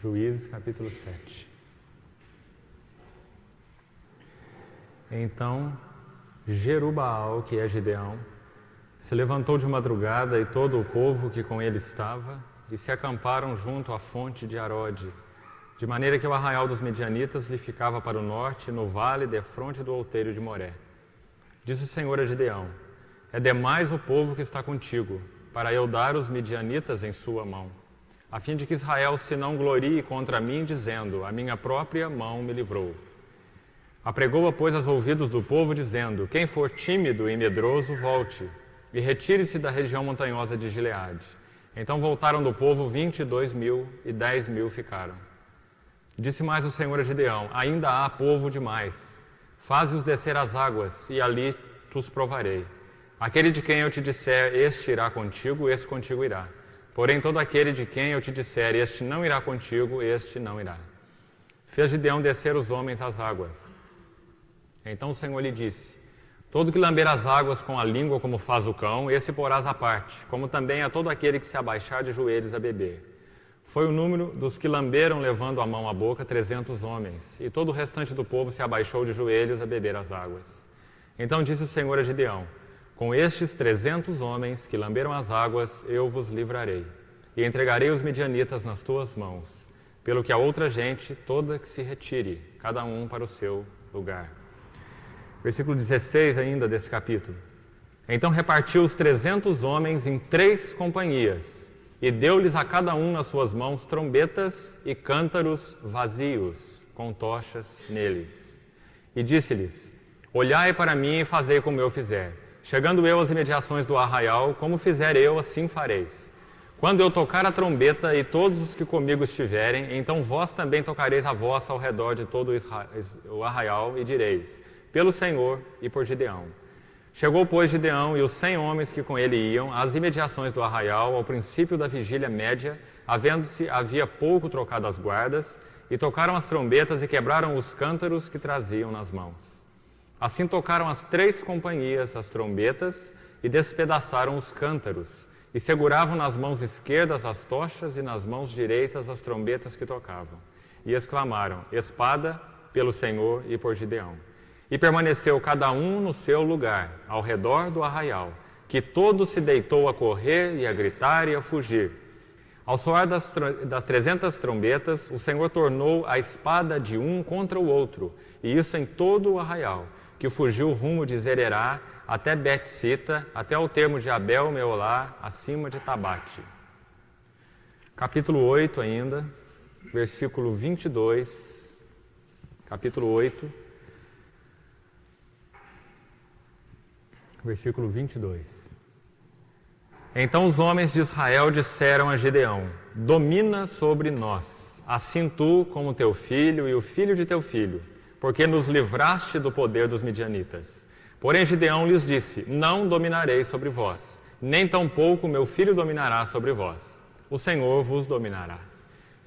Juízes, capítulo 7. Então, Jerubaal, que é Gideão, se levantou de madrugada e todo o povo que com ele estava, e se acamparam junto à fonte de Arode, de maneira que o arraial dos medianitas lhe ficava para o norte, no vale defronte do outeiro de Moré. Disse o Senhor a Gideão: é demais o povo que está contigo, para eu dar os medianitas em sua mão, a fim de que Israel se não glorie contra mim, dizendo: a minha própria mão me livrou. Apregou-a, pois, aos ouvidos do povo, dizendo: quem for tímido e medroso, volte, e retire-se da região montanhosa de Gileade. Então voltaram do povo 22.000, e 10.000 ficaram. Disse mais o Senhor a Gideão: ainda há povo demais. Faze-os descer às águas, e ali os provarei. Aquele de quem eu te disser, este irá contigo, este contigo irá. Porém, todo aquele de quem eu te disser, este não irá contigo, este não irá. Fez Gideão descer os homens às águas. Então o Senhor lhe disse: todo que lamber as águas com a língua como faz o cão, esse porás à parte, como também a todo aquele que se abaixar de joelhos a beber. Foi o número dos que lamberam levando a mão à boca 300 homens, e todo o restante do povo se abaixou de joelhos a beber as águas. Então disse o Senhor a Gideão: com estes 300 homens que lamberam as águas, eu vos livrarei, e entregarei os medianitas nas tuas mãos, pelo que a outra gente toda que se retire, cada um para o seu lugar. Versículo 16 ainda desse capítulo. Então repartiu os 300 homens em 3 companhias, e deu-lhes a cada um nas suas mãos trombetas e cântaros vazios, com tochas neles. E disse-lhes: olhai para mim e fazei como eu fizer. Chegando eu às imediações do arraial, como fizer eu, assim fareis. Quando eu tocar a trombeta e todos os que comigo estiverem, então vós também tocareis a vossa ao redor de todo o arraial, e direis: pelo Senhor e por Gideão. Chegou, pois, Gideão e os 100 homens que com ele iam às imediações do arraial, ao princípio da vigília média, havendo-se havia pouco trocado as guardas, e tocaram as trombetas e quebraram os cântaros que traziam nas mãos. Assim tocaram as 3 companhias as trombetas e despedaçaram os cântaros, e seguravam nas mãos esquerdas as tochas e nas mãos direitas as trombetas que tocavam. E exclamaram: espada pelo Senhor e por Gideão. E permaneceu cada um no seu lugar, ao redor do arraial, que todo se deitou a correr e a gritar e a fugir. Ao soar das 300 trombetas, o Senhor tornou a espada de um contra o outro, e isso em todo o arraial, que fugiu rumo de Zererá até Bet-sita, até ao termo de Abel-meolá, acima de Tabate. Capítulo 8 ainda, versículo 22, capítulo 8, versículo 22. Então os homens de Israel disseram a Gideão: domina sobre nós, assim tu como teu filho e o filho de teu filho, porque nos livraste do poder dos midianitas. Porém Gideão lhes disse: não dominarei sobre vós, nem tampouco meu filho dominará sobre vós. O Senhor vos dominará.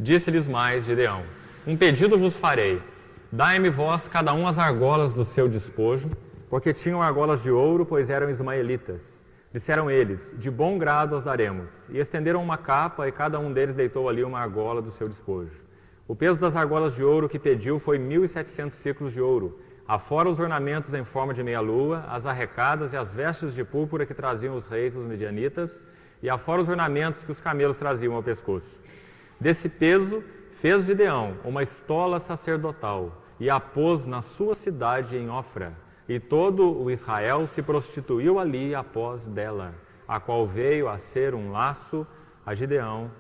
Disse-lhes mais Gideão: um pedido vos farei, dai-me vós cada um as argolas do seu despojo, porque tinham argolas de ouro, pois eram ismaelitas. Disseram eles: de bom grado as daremos. E estenderam uma capa, e cada um deles deitou ali uma argola do seu despojo. O peso das argolas de ouro que pediu foi 1.700 ciclos de ouro, afora os ornamentos em forma de meia-lua, as arrecadas e as vestes de púrpura que traziam os reis dos medianitas, e afora os ornamentos que os camelos traziam ao pescoço. Desse peso fez Gideão uma estola sacerdotal, e a pôs na sua cidade em Ofra. E todo o Israel se prostituiu ali após dela, a qual veio a ser um laço a Gideão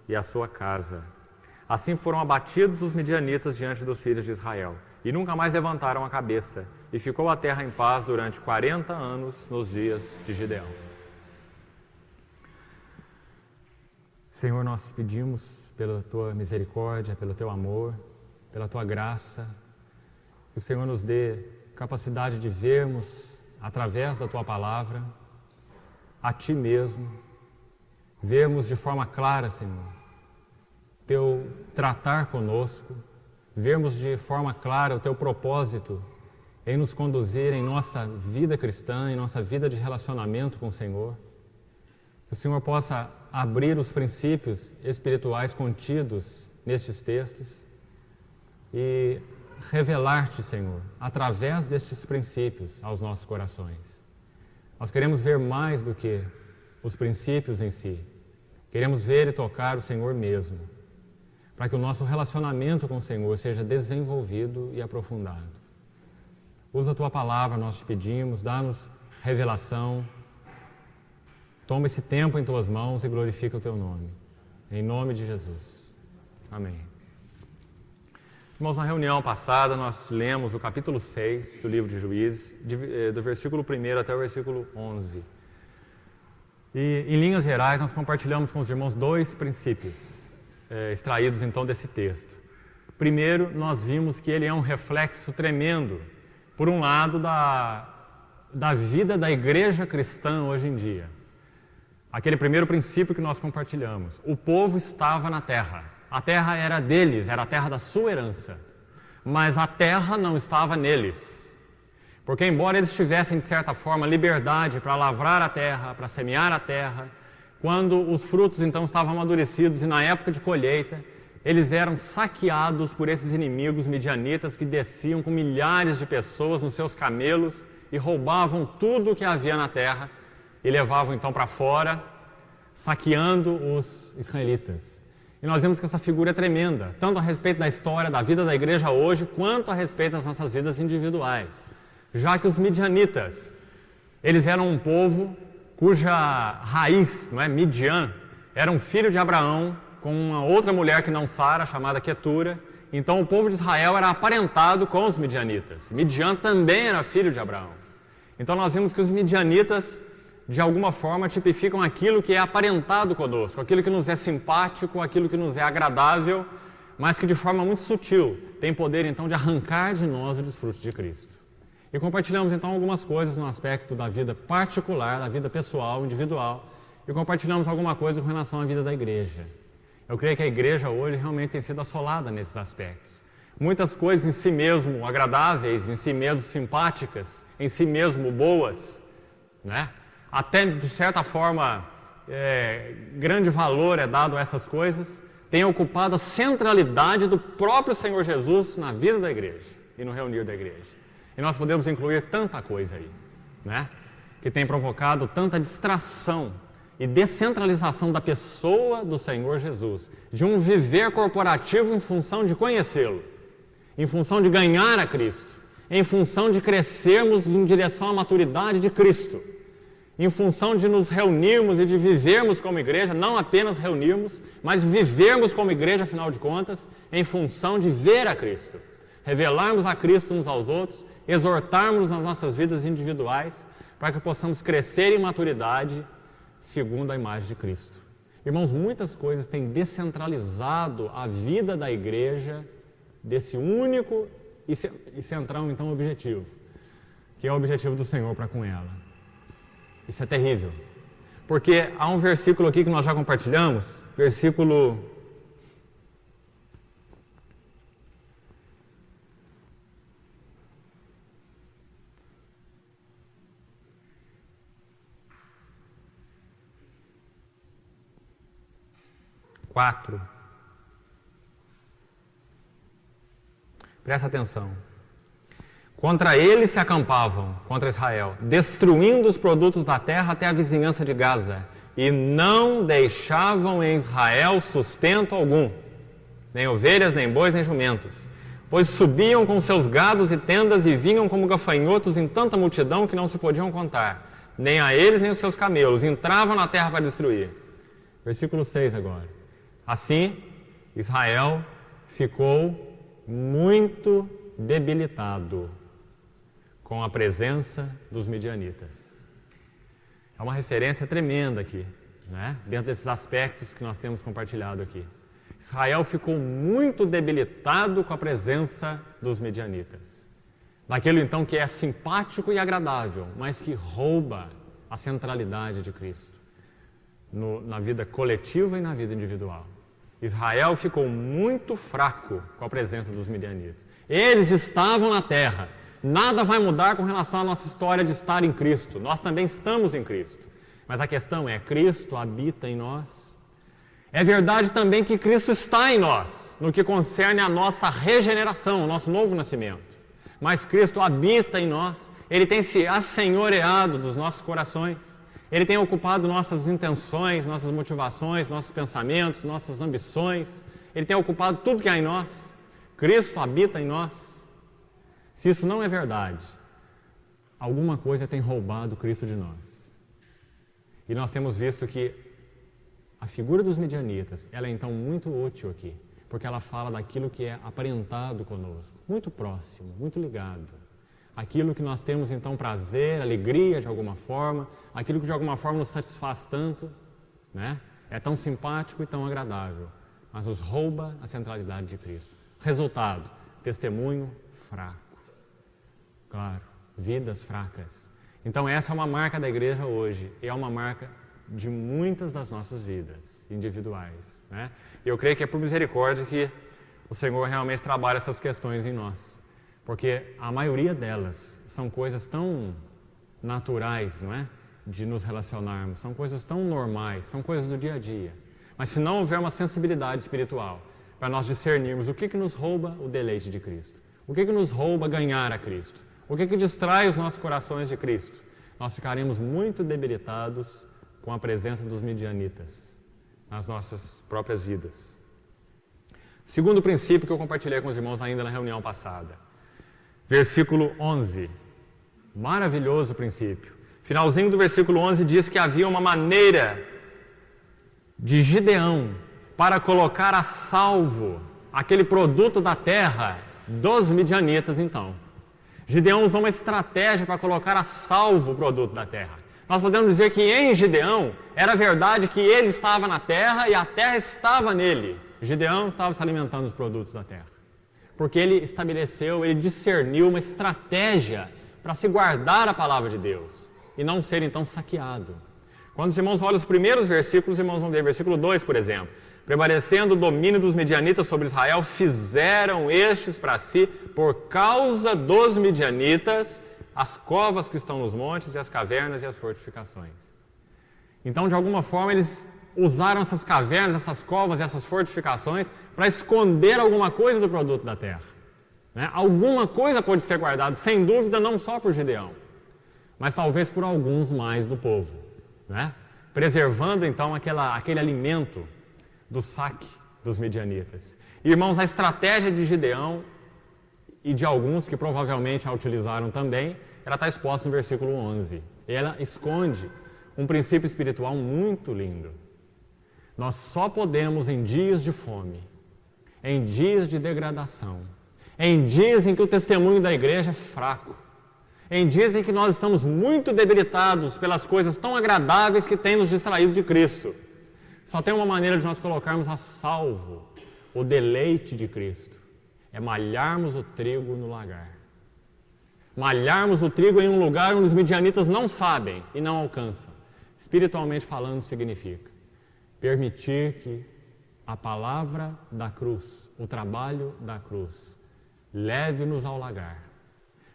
e a sua casa. Assim foram abatidos os midianitas diante dos filhos de Israel, e nunca mais levantaram a cabeça, e ficou a terra em paz durante 40 anos nos dias de Gideão. Senhor, nós pedimos pela Tua misericórdia, pelo Teu amor, pela Tua graça, que o Senhor nos dê capacidade de vermos, através da Tua palavra, a Ti mesmo, vermos de forma clara, Senhor, Teu tratar conosco, vermos de forma clara o Teu propósito em nos conduzir em nossa vida cristã, em nossa vida de relacionamento com o Senhor. Que o Senhor possa abrir os princípios espirituais contidos nestes textos e revelar-te, Senhor, através destes princípios aos nossos corações. Nós queremos ver mais do que os princípios em si. Queremos ver e tocar o Senhor mesmo, para que o nosso relacionamento com o Senhor seja desenvolvido e aprofundado. Usa a Tua palavra, nós te pedimos, dá-nos revelação. Toma esse tempo em Tuas mãos e glorifica o Teu nome. Em nome de Jesus. Amém. Irmãos, na reunião passada nós lemos o capítulo 6 do livro de Juízes, do versículo 1 até o versículo 11. E, em linhas gerais, nós compartilhamos com os irmãos dois princípios extraídos então desse texto. Primeiro, nós vimos que ele é um reflexo tremendo, por um lado, da vida da igreja cristã hoje em dia. Aquele primeiro princípio que nós compartilhamos. O povo estava na terra. A terra era deles, era a terra da sua herança. Mas a terra não estava neles. Porque embora eles tivessem, de certa forma, liberdade para lavrar a terra, para semear a terra, quando os frutos então estavam amadurecidos e na época de colheita, eles eram saqueados por esses inimigos midianitas que desciam com milhares de pessoas nos seus camelos e roubavam tudo o que havia na terra e levavam então para fora, saqueando os israelitas. E nós vemos que essa figura é tremenda, tanto a respeito da história da vida da igreja hoje, quanto a respeito das nossas vidas individuais. Já que os midianitas, eles eram um povo cuja raiz, não é, Midian, era um filho de Abraão com uma outra mulher que não Sara, chamada Quetura. Então o povo de Israel era aparentado com os midianitas. Midian também era filho de Abraão. Então nós vimos que os midianitas, de alguma forma, tipificam aquilo que é aparentado conosco, aquilo que nos é simpático, aquilo que nos é agradável, mas que de forma muito sutil tem poder então de arrancar de nós o desfrute de Cristo. E compartilhamos então algumas coisas no aspecto da vida particular, da vida pessoal, individual, e compartilhamos alguma coisa com relação à vida da igreja. Eu creio que a igreja hoje realmente tem sido assolada nesses aspectos. Muitas coisas em si mesmo agradáveis, em si mesmo simpáticas, em si mesmo boas, né? Até de certa forma grande valor é dado a essas coisas, tem ocupado a centralidade do próprio Senhor Jesus na vida da igreja e no reunir da igreja. E nós podemos incluir tanta coisa aí, né? Que tem provocado tanta distração e descentralização da pessoa do Senhor Jesus, de um viver corporativo em função de conhecê-lo, em função de ganhar a Cristo, em função de crescermos em direção à maturidade de Cristo, em função de nos reunirmos e de vivermos como igreja, não apenas reunirmos, mas vivermos como igreja, afinal de contas, em função de ver a Cristo, revelarmos a Cristo uns aos outros, exortarmos nas nossas vidas individuais, para que possamos crescer em maturidade segundo a imagem de Cristo. Irmãos, muitas coisas têm descentralizado a vida da igreja desse único e central, então, objetivo, que é o objetivo do Senhor para com ela. Isso é terrível, porque há um versículo aqui que nós já compartilhamos, versículo 4. Presta atenção. Contra eles se acampavam, contra Israel, destruindo os produtos da terra até a vizinhança de Gaza, e não deixavam em Israel sustento algum, nem ovelhas, nem bois, nem jumentos, pois subiam com seus gados e tendas e vinham como gafanhotos em tanta multidão que não se podiam contar, nem a eles nem os seus camelos, entravam na terra para destruir. Versículo 6 agora. Assim, Israel ficou muito debilitado com a presença dos midianitas. É uma referência tremenda aqui, né? Dentro desses aspectos que nós temos compartilhado aqui. Israel ficou muito debilitado com a presença dos midianitas. Daquilo então que é simpático e agradável, mas que rouba a centralidade de Cristo na vida coletiva e na vida individual. Israel ficou muito fraco com a presença dos midianitas. Eles estavam na terra. Nada vai mudar com relação à nossa história de estar em Cristo. Nós também estamos em Cristo. Mas a questão é, Cristo habita em nós? É verdade também que Cristo está em nós, no que concerne a nossa regeneração, o nosso novo nascimento. Mas Cristo habita em nós, Ele tem se assenhoreado dos nossos corações, Ele tem ocupado nossas intenções, nossas motivações, nossos pensamentos, nossas ambições, Ele tem ocupado tudo que há em nós. Cristo habita em nós. Se isso não é verdade, alguma coisa tem roubado Cristo de nós. E nós temos visto que a figura dos midianitas, ela é então muito útil aqui, porque ela fala daquilo que é aparentado conosco, muito próximo, muito ligado. Aquilo que nós temos então prazer, alegria de alguma forma, aquilo que de alguma forma nos satisfaz tanto, né? É tão simpático e tão agradável, mas nos rouba a centralidade de Cristo. Resultado, testemunho fraco. Claro, vidas fracas. Então essa é uma marca da igreja hoje, e é uma marca de muitas das nossas vidas individuais, né? E eu creio que é por misericórdia que o Senhor realmente trabalha essas questões em nós, porque a maioria delas são coisas tão naturais, não é? De nos relacionarmos, são coisas tão normais, são coisas do dia a dia. Mas se não houver uma sensibilidade espiritual para nós discernirmos o que nos rouba o deleite de Cristo, o que nos rouba ganhar a Cristo, o que distrai os nossos corações de Cristo, nós ficaremos muito debilitados com a presença dos midianitas nas nossas próprias vidas. Segundo princípio que eu compartilhei com os irmãos ainda na reunião passada. Versículo 11. Maravilhoso princípio. Finalzinho do versículo 11 diz que havia uma maneira de Gideão para colocar a salvo aquele produto da terra dos midianitas então. Gideão usou uma estratégia para colocar a salvo o produto da terra. Nós podemos dizer que em Gideão era verdade que ele estava na terra e a terra estava nele. Gideão estava se alimentando dos produtos da terra. Porque ele estabeleceu, ele discerniu uma estratégia para se guardar a palavra de Deus e não ser então saqueado. Quando os irmãos olham os primeiros versículos, os irmãos vão ver, versículo 2, por exemplo. Prevalecendo o domínio dos midianitas sobre Israel, fizeram estes para si, por causa dos midianitas, as covas que estão nos montes e as cavernas e as fortificações. Então, de alguma forma, eles usaram essas cavernas, essas covas e essas fortificações para esconder alguma coisa do produto da terra. Né? Alguma coisa pode ser guardada, sem dúvida, não só por Gideão, mas talvez por alguns mais do povo. Né? Preservando, então, aquele alimento do saque dos midianitas. Irmãos, a estratégia de Gideão e de alguns que provavelmente a utilizaram também, ela está exposta no versículo 11. Ela esconde um princípio espiritual muito lindo. Nós só podemos, em dias de fome, em dias de degradação, em dias em que o testemunho da igreja é fraco, em dias em que nós estamos muito debilitados pelas coisas tão agradáveis que têm nos distraído de Cristo, só tem uma maneira de nós colocarmos a salvo o deleite de Cristo. É malharmos o trigo no lagar. Malharmos o trigo em um lugar onde os midianitas não sabem e não alcançam. Espiritualmente falando, significa permitir que a palavra da cruz, o trabalho da cruz, leve-nos ao lagar.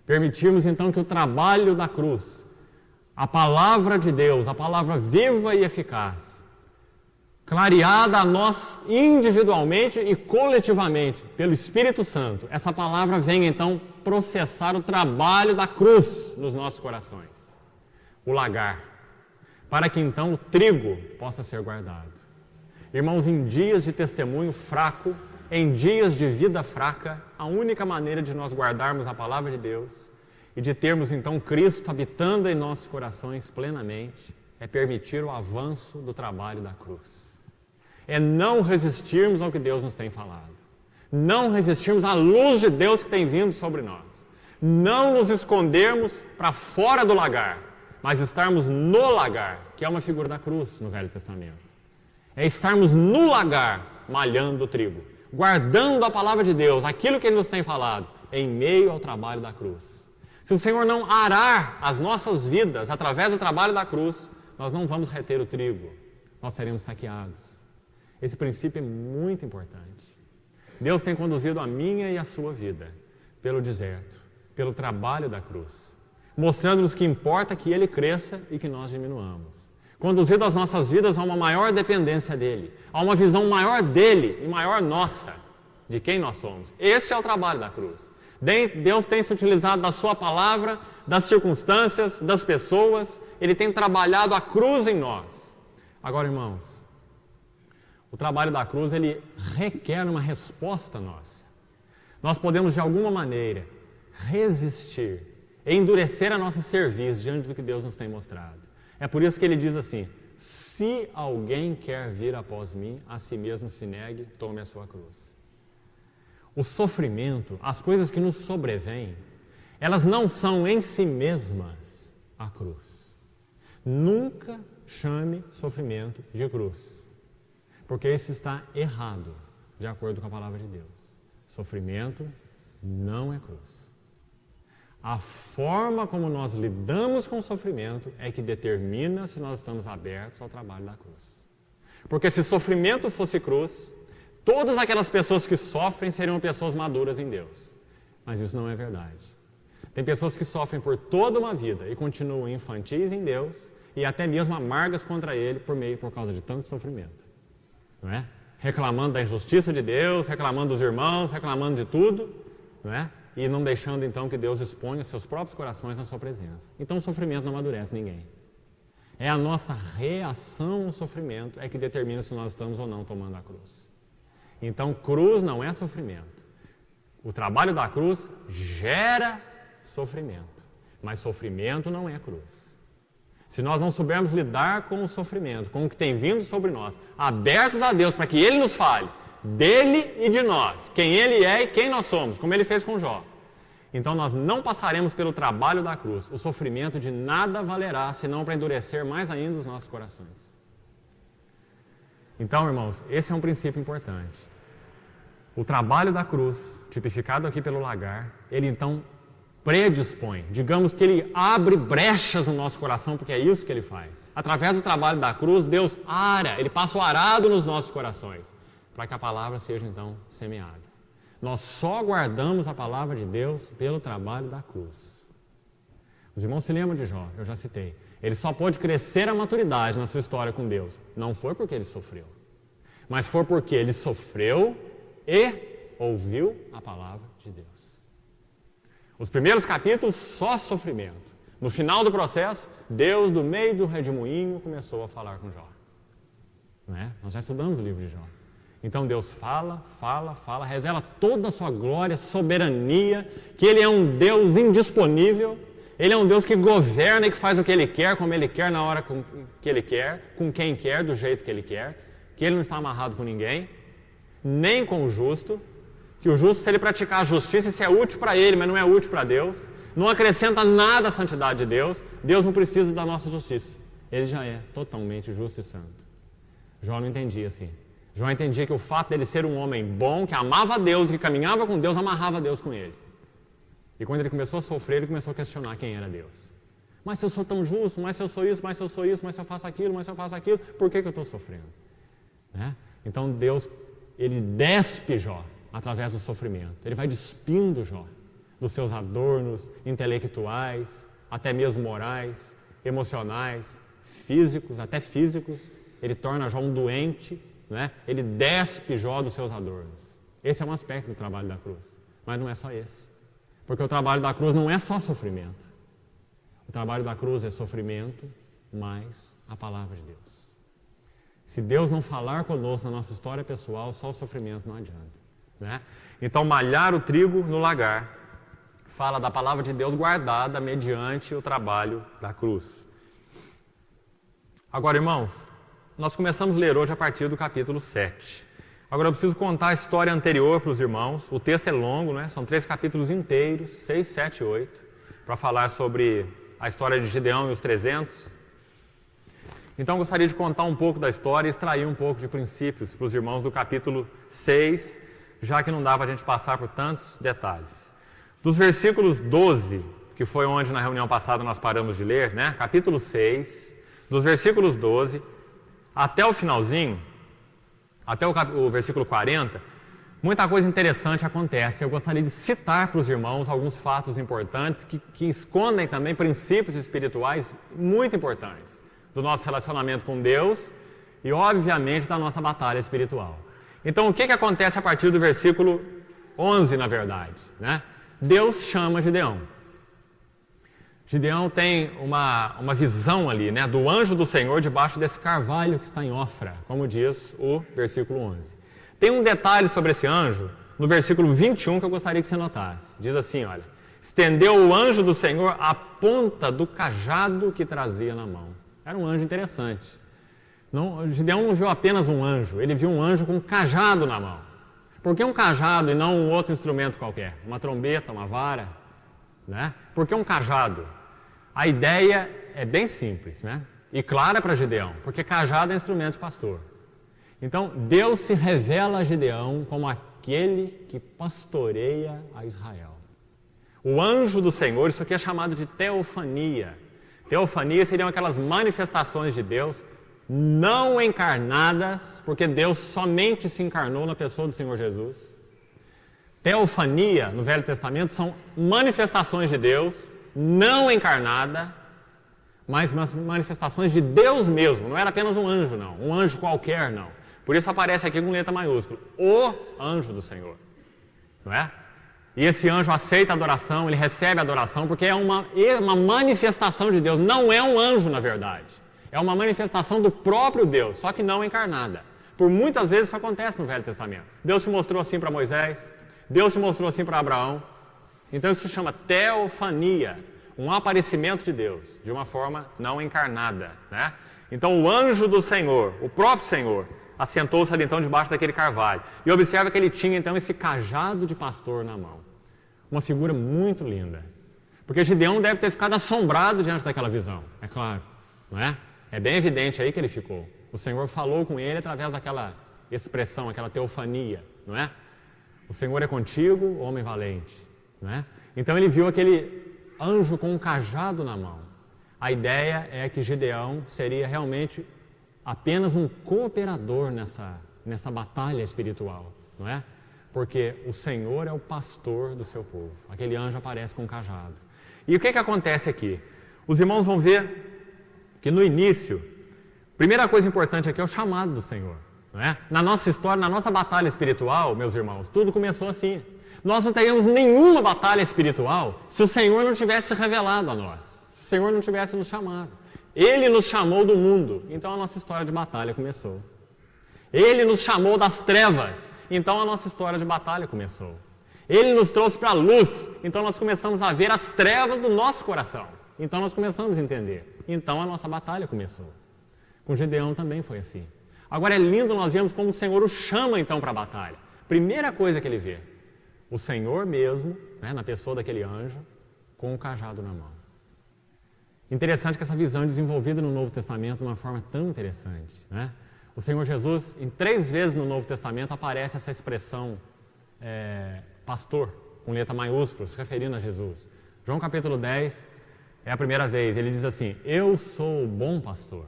Permitirmos então que o trabalho da cruz, a palavra de Deus, a palavra viva e eficaz, clareada a nós individualmente e coletivamente pelo Espírito Santo, essa palavra vem então processar o trabalho da cruz nos nossos corações, o lagar, para que então o trigo possa ser guardado. Irmãos, em dias de testemunho fraco, em dias de vida fraca, a única maneira de nós guardarmos a palavra de Deus e de termos então Cristo habitando em nossos corações plenamente é permitir o avanço do trabalho da cruz. É não resistirmos ao que Deus nos tem falado. Não resistirmos à luz de Deus que tem vindo sobre nós. Não nos escondermos para fora do lagar, mas estarmos no lagar, que é uma figura da cruz no Velho Testamento. É estarmos no lagar, malhando o trigo, guardando a palavra de Deus, aquilo que Ele nos tem falado, em meio ao trabalho da cruz. Se o Senhor não arar as nossas vidas através do trabalho da cruz, nós não vamos reter o trigo, nós seremos saqueados. Esse princípio é muito importante. Deus tem conduzido a minha e a sua vida pelo deserto, pelo trabalho da cruz, mostrando-nos que importa que Ele cresça e que nós diminuamos. conduzido as nossas vidas a uma maior dependência dele, a uma visão maior dele e maior nossa, de quem nós somos. Esse é o trabalho da cruz. Deus tem se utilizado da sua palavra, das circunstâncias, das pessoas, ele tem trabalhado a cruz em nós. Agora, irmãos, o trabalho da cruz, ele requer uma resposta nossa. Nós podemos, de alguma maneira, resistir, endurecer a nossa cerviz diante do que Deus nos tem mostrado. É por isso que ele diz assim: se alguém quer vir após mim, a si mesmo se negue, tome a sua cruz. O sofrimento, as coisas que nos sobrevêm, elas não são em si mesmas a cruz. Nunca chame sofrimento de cruz, porque isso está errado, de acordo com a palavra de Deus. Sofrimento não é cruz. A forma como nós lidamos com o sofrimento é que determina se nós estamos abertos ao trabalho da cruz. Porque se sofrimento fosse cruz, todas aquelas pessoas que sofrem seriam pessoas maduras em Deus. Mas isso não é verdade. Tem pessoas que sofrem por toda uma vida e continuam infantis em Deus e até mesmo amargas contra Ele por causa de tanto sofrimento. Não é? Reclamando da injustiça de Deus, reclamando dos irmãos, reclamando de tudo, não é? E não deixando então que Deus exponha seus próprios corações na sua presença. Então o sofrimento não amadurece ninguém. É a nossa reação ao sofrimento é que determina se nós estamos ou não tomando a cruz. Então cruz não é sofrimento. O trabalho da cruz gera sofrimento, mas sofrimento não é cruz. Se nós não soubermos lidar com o sofrimento, com o que tem vindo sobre nós, abertos a Deus para que Ele nos fale dele e de nós, quem Ele é e quem nós somos, como Ele fez com Jó, então nós não passaremos pelo trabalho da cruz. O sofrimento de nada valerá, senão para endurecer mais ainda os nossos corações. Então, irmãos, esse é um princípio importante. O trabalho da cruz, tipificado aqui pelo lagar, ele então predispõe, digamos que ele abre brechas no nosso coração, porque é isso que ele faz. Através do trabalho da cruz, Deus ara, ele passa o arado nos nossos corações, para que a palavra seja então semeada. Nós só guardamos a palavra de Deus pelo trabalho da cruz. Os irmãos se lembram de Jó, eu já citei. Ele só pôde crescer a maturidade na sua história com Deus. Não foi porque ele sofreu, mas foi porque ele sofreu e ouviu a palavra de Deus. Os primeiros capítulos, só sofrimento. No final do processo, Deus, do meio do redemoinho, começou a falar com Jó. Não é? Nós já estudamos o livro de Jó. Então Deus fala, revela toda a sua glória, soberania, que Ele é um Deus indisponível, Ele é um Deus que governa e que faz o que Ele quer, como Ele quer, na hora que Ele quer, com quem quer, do jeito que Ele quer, que Ele não está amarrado com ninguém, nem com o justo, que o justo, se ele praticar a justiça, isso é útil para ele, mas não é útil para Deus, não acrescenta nada à santidade de Deus, Deus não precisa da nossa justiça, Ele já é totalmente justo e santo. Jó não entendia assim. Jó entendia que o fato dele ser um homem bom, que amava a Deus, que caminhava com Deus, amarrava Deus com ele. E quando ele começou a sofrer, ele começou a questionar quem era Deus. Mas se eu sou tão justo, mas se eu sou isso, mas se eu sou isso, mas se eu faço aquilo, mas se eu faço aquilo, por que eu estou sofrendo? Né? Então Deus, ele despe Jó através do sofrimento. Ele vai despindo Jó dos seus adornos intelectuais, até mesmo morais, emocionais, físicos, até físicos. Ele torna Jó um doente, né? Ele despe Jó dos seus adornos. Esse é um aspecto do trabalho da cruz. Mas não é só esse. Porque o trabalho da cruz não é só sofrimento. O trabalho da cruz é sofrimento, mais a palavra de Deus. Se Deus não falar conosco na nossa história pessoal, só o sofrimento não adianta. Né? Então, malhar o trigo no lagar fala da palavra de Deus guardada mediante o trabalho da cruz. Agora, irmãos, nós começamos a ler hoje a partir do capítulo 7. Agora eu preciso contar a história anterior para os irmãos. O texto é longo, né? São 3 capítulos inteiros, 6, 7 e 8, para falar sobre a história de Gideão e os 300. Então eu gostaria de contar um pouco da história e extrair um pouco de princípios para os irmãos do capítulo 6, já que não dá para a gente passar por tantos detalhes. Dos versículos 12, que foi onde na reunião passada nós paramos de ler, né? Capítulo 6, dos versículos 12 até o finalzinho, até o versículo 40, muita coisa interessante acontece. Eu gostaria de citar para os irmãos alguns fatos importantes que escondem também princípios espirituais muito importantes. do nosso relacionamento com Deus e, obviamente, da nossa batalha espiritual. Então, o que acontece a partir do versículo 11, na verdade? Né? Deus chama Gideão. Gideão tem uma visão ali, né, do anjo do Senhor debaixo desse carvalho que está em Ofra, como diz o versículo 11. Tem um detalhe sobre esse anjo, no versículo 21, que eu gostaria que você notasse. Diz assim, olha, estendeu o anjo do Senhor a ponta do cajado que trazia na mão. Era um anjo interessante. Gideão não viu apenas um anjo, ele viu um anjo com um cajado na mão. Por que um cajado e não um outro instrumento qualquer? Uma trombeta, uma vara? Né? Por que um cajado? A ideia é bem simples, né? E clara para Gideão, porque cajado é instrumento de pastor. Então, Deus se revela a Gideão como aquele que pastoreia a Israel. O anjo do Senhor, isso aqui é chamado de teofania. Teofania seriam aquelas manifestações de Deus não encarnadas, porque Deus somente se encarnou na pessoa do Senhor Jesus. Teofania, no Velho Testamento, são manifestações de Deus não encarnada, mas manifestações de Deus mesmo. Não era apenas um anjo, não. Um anjo qualquer, não. Por isso aparece aqui com letra maiúscula. O anjo do Senhor. Não é? E esse anjo aceita a adoração, ele recebe a adoração, porque é uma manifestação de Deus. Não é um anjo, na verdade. É uma manifestação do próprio Deus, só que não encarnada. Por muitas vezes isso acontece no Velho Testamento. Deus se mostrou assim para Moisés, Deus se mostrou assim para Abraão. Então isso se chama teofania, um aparecimento de Deus, de uma forma não encarnada. Né? Então o anjo do Senhor, o próprio Senhor, assentou-se ali então debaixo daquele carvalho. E observa que ele tinha então esse cajado de pastor na mão. Uma figura muito linda. Porque Gideão deve ter ficado assombrado diante daquela visão, é claro. Não é? É bem evidente aí que ele ficou. O Senhor falou com ele através daquela expressão, aquela teofania, não é? O Senhor é contigo, homem valente, não é? Então ele viu aquele anjo com um cajado na mão. A ideia é que Gideão seria realmente apenas um cooperador nessa batalha espiritual, não é? Porque o Senhor é o pastor do seu povo. Aquele anjo aparece com um cajado. E o que acontece aqui? Os irmãos vão ver que no início, primeira coisa importante aqui é o chamado do Senhor. Não é? Na nossa história, na nossa batalha espiritual, meus irmãos, tudo começou assim. Nós não teríamos nenhuma batalha espiritual se o Senhor não tivesse revelado a nós, se o Senhor não tivesse nos chamado. Ele nos chamou do mundo, então a nossa história de batalha começou. Ele nos chamou das trevas, então a nossa história de batalha começou. Ele nos trouxe para a luz, então nós começamos a ver as trevas do nosso coração. Então nós começamos a entender. Então a nossa batalha começou. Com Gideão também foi assim. Agora é lindo nós vemos como o Senhor o chama então para a batalha. Primeira coisa que ele vê, o Senhor mesmo, né, na pessoa daquele anjo, com o cajado na mão. Interessante que essa visão é desenvolvida no Novo Testamento de uma forma tão interessante. Né? O Senhor Jesus, em 3 vezes no Novo Testamento, aparece essa expressão pastor, com letra maiúscula, se referindo a Jesus. João capítulo 10 é a primeira vez, ele diz assim, eu sou o bom pastor.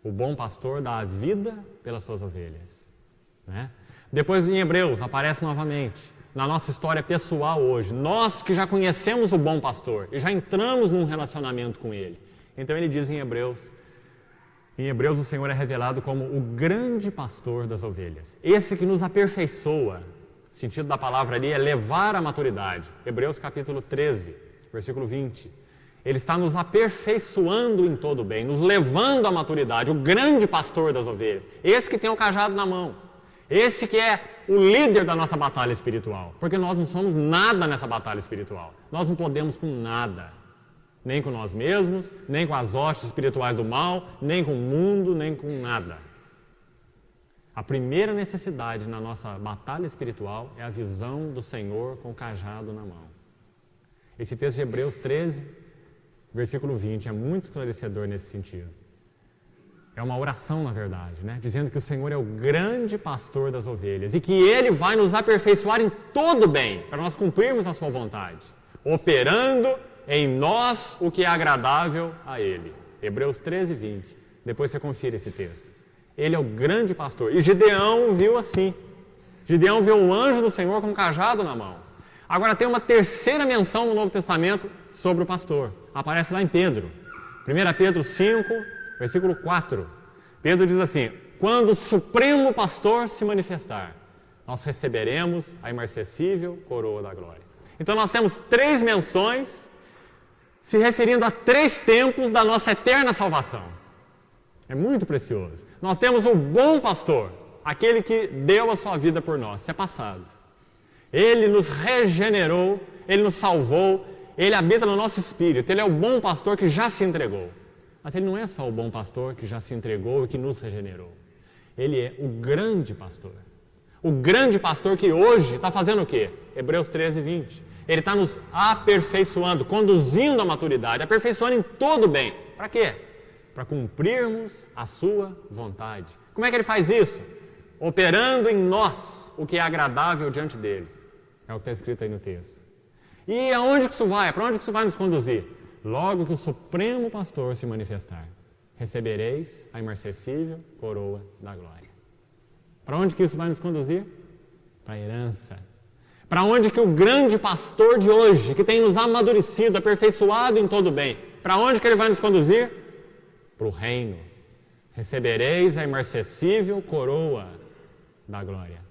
O bom pastor dá a vida pelas suas ovelhas. Né? Depois em Hebreus aparece novamente, na nossa história pessoal hoje, nós que já conhecemos o bom pastor e já entramos num relacionamento com ele. Então ele diz em Hebreus o Senhor é revelado como o grande pastor das ovelhas. Esse que nos aperfeiçoa, o sentido da palavra ali é levar à maturidade. Hebreus capítulo 13, versículo 20. Ele está nos aperfeiçoando em todo o bem, nos levando à maturidade, o grande pastor das ovelhas. Esse que tem o cajado na mão. Esse que é o líder da nossa batalha espiritual. Porque nós não somos nada nessa batalha espiritual. Nós não podemos com nada. Nem com nós mesmos, nem com as hostes espirituais do mal, nem com o mundo, nem com nada. A primeira necessidade na nossa batalha espiritual é a visão do Senhor com o cajado na mão. Esse texto de Hebreus 13, versículo 20, é muito esclarecedor nesse sentido. É uma oração, na verdade, né? Dizendo que o Senhor é o grande pastor das ovelhas e que Ele vai nos aperfeiçoar em todo bem, para nós cumprirmos a sua vontade, operando em nós o que é agradável a Ele. Hebreus 13, 20. Depois você confira esse texto. Ele é o grande pastor. E Gideão viu assim. Gideão viu um anjo do Senhor com um cajado na mão. Agora tem uma terceira menção no Novo Testamento sobre o pastor. Aparece lá em Pedro. 1 Pedro 5, versículo 4. Pedro diz assim: quando o Supremo Pastor se manifestar, nós receberemos a imarcessível coroa da glória. Então nós temos 3 menções se referindo a 3 tempos da nossa eterna salvação. É muito precioso. Nós temos o bom pastor, aquele que deu a sua vida por nós. Isso é passado. Ele nos regenerou, ele nos salvou, ele habita no nosso espírito. Ele é o bom pastor que já se entregou. Mas ele não é só o bom pastor que já se entregou e que nos regenerou. Ele é o grande pastor. O grande pastor que hoje está fazendo o quê? Hebreus 13, 20. Ele está nos aperfeiçoando, conduzindo à maturidade, aperfeiçoando em todo o bem. Para quê? Para cumprirmos a sua vontade. Como é que ele faz isso? Operando em nós o que é agradável diante dele. É o que está escrito aí no texto. E aonde que isso vai? Para onde que isso vai nos conduzir? Logo que o Supremo Pastor se manifestar, recebereis a imarcessível coroa da glória. Para onde que isso vai nos conduzir? Para a herança. Para onde que o grande pastor de hoje, que tem nos amadurecido, aperfeiçoado em todo o bem, para onde que ele vai nos conduzir? Para o reino. Recebereis a imarcessível coroa da glória.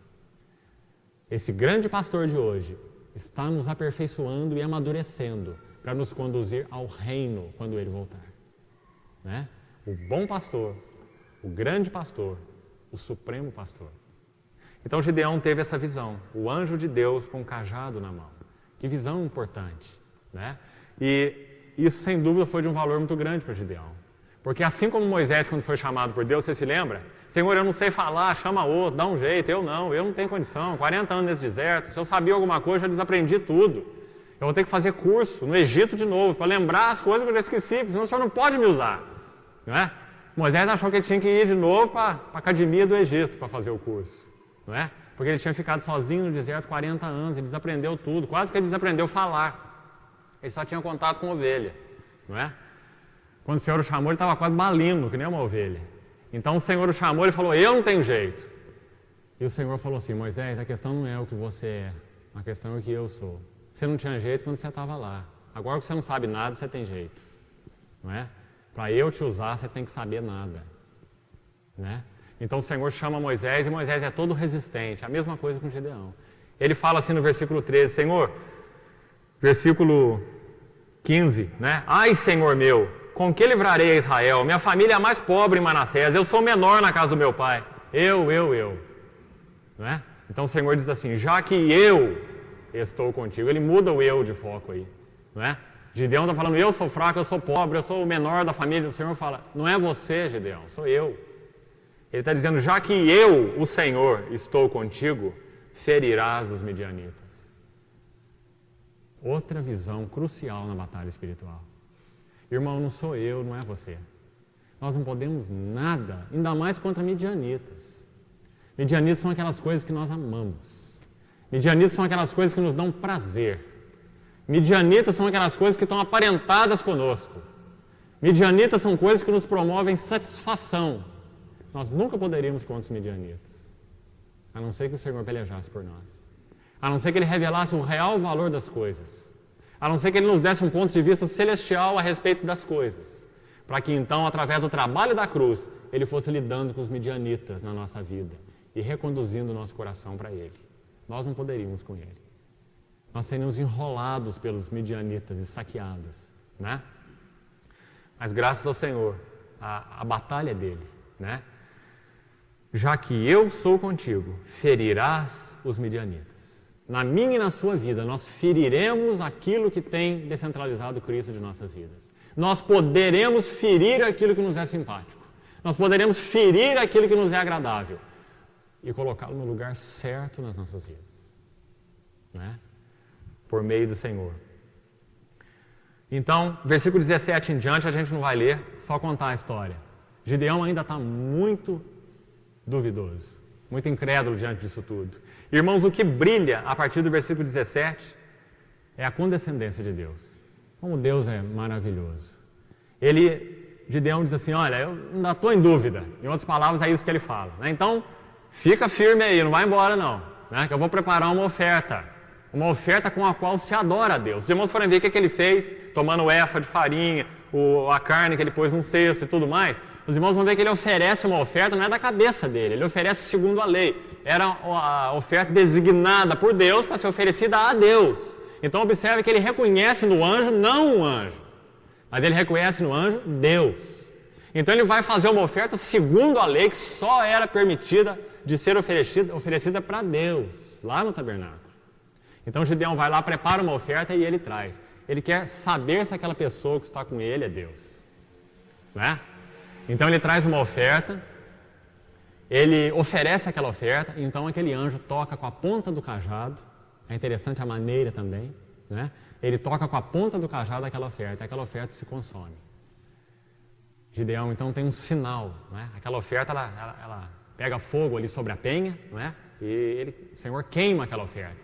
Esse grande pastor de hoje está nos aperfeiçoando e amadurecendo para nos conduzir ao reino quando ele voltar. Né? O bom pastor, o grande pastor, o supremo pastor. Então Gideão teve essa visão, o anjo de Deus com um cajado na mão. Que visão importante, né? E isso sem dúvida foi de um valor muito grande para Gideão. Porque assim como Moisés, quando foi chamado por Deus, você se lembra? Senhor, eu não sei falar, chama outro, dá um jeito, eu não tenho condição, 40 anos nesse deserto, se eu sabia alguma coisa, eu já desaprendi tudo. Eu vou ter que fazer curso no Egito de novo, para lembrar as coisas que eu já esqueci, porque senão o senhor não pode me usar. Não é? Moisés achou que ele tinha que ir de novo para a academia do Egito para fazer o curso. Não é? Porque ele tinha ficado sozinho no deserto 40 anos, ele desaprendeu tudo, quase que ele desaprendeu falar. Ele só tinha contato com ovelha. Não é? Quando o Senhor o chamou, ele estava quase balino, que nem uma ovelha. Então o Senhor o chamou e falou, eu não tenho jeito. E o Senhor falou assim, Moisés, a questão não é o que você é, a questão é o que eu sou. Você não tinha jeito quando você estava lá. Agora que você não sabe nada, você tem jeito. Não é? Para eu te usar, você tem que saber nada. Né? Então o Senhor chama Moisés e Moisés é todo resistente. A mesma coisa com Gideão. Ele fala assim no versículo 13, Senhor, versículo 15, né? Ai, Senhor meu, com que livrarei a Israel? Minha família é a mais pobre em Manassés, eu sou o menor na casa do meu pai. Eu. Não é? Então o Senhor diz assim, já que eu estou contigo. Ele muda o eu de foco aí. Não é? Gideão está falando, eu sou fraco, eu sou pobre, eu sou o menor da família. O Senhor fala, não é você, Gideão, sou eu. Ele está dizendo, já que eu, o Senhor, estou contigo, ferirás os midianitas. Outra visão crucial na batalha espiritual. Irmão, não sou eu, não é você. Nós não podemos nada, ainda mais contra midianitas. Midianitas são aquelas coisas que nós amamos. Midianitas são aquelas coisas que nos dão prazer. Midianitas são aquelas coisas que estão aparentadas conosco. Midianitas são coisas que nos promovem satisfação. Nós nunca poderíamos contra os midianitas. A não ser que o Senhor pelejasse por nós. A não ser que Ele revelasse o real valor das coisas. A não ser que Ele nos desse um ponto de vista celestial a respeito das coisas. Para que então, através do trabalho da cruz, Ele fosse lidando com os midianitas na nossa vida e reconduzindo o nosso coração para Ele. Nós não poderíamos com Ele. Nós seríamos enrolados pelos midianitas e saqueados, né? Mas graças ao Senhor, a batalha é dele, né? Já que eu sou contigo, ferirás os midianitas. Na minha e na sua vida, nós feriremos aquilo que tem descentralizado Cristo de nossas vidas. Nós poderemos ferir aquilo que nos é simpático. Nós poderemos ferir aquilo que nos é agradável e colocá-lo no lugar certo nas nossas vidas, né? Por meio do Senhor. Então, versículo 17 em diante, a gente não vai ler, só contar a história. Gideão ainda está muito duvidoso, muito incrédulo diante disso tudo. Irmãos, o que brilha a partir do versículo 17 é a condescendência de Deus. Como Deus é maravilhoso. Gideão diz assim, olha, eu ainda estou em dúvida. Em outras palavras, é isso que ele fala. Né? Então, fica firme aí, não vai embora não. Né? Que eu vou preparar uma oferta com a qual se adora a Deus. Os irmãos foram ver o que ele fez, tomando o éfa de farinha, a carne que ele pôs num cesto e tudo mais. os irmãos vão ver que ele oferece uma oferta, não é da cabeça dele, ele oferece segundo a lei. Era a oferta designada por Deus para ser oferecida a Deus. Então observe que ele reconhece no anjo não um anjo, mas ele reconhece no anjo Deus. Então ele vai fazer uma oferta segundo a lei, que só era permitida de ser oferecida para Deus, lá no tabernáculo. Então Gideão vai lá, prepara uma oferta e ele traz. Ele quer saber se aquela pessoa que está com ele é Deus. Né? Então ele traz uma oferta, ele oferece aquela oferta, então aquele anjo toca com a ponta do cajado. É interessante a maneira também. Né? Ele toca com a ponta do cajado aquela oferta, e aquela oferta se consome. Gideão então tem um sinal. Né? Aquela oferta ela pega fogo ali sobre a penha, né? E o Senhor queima aquela oferta.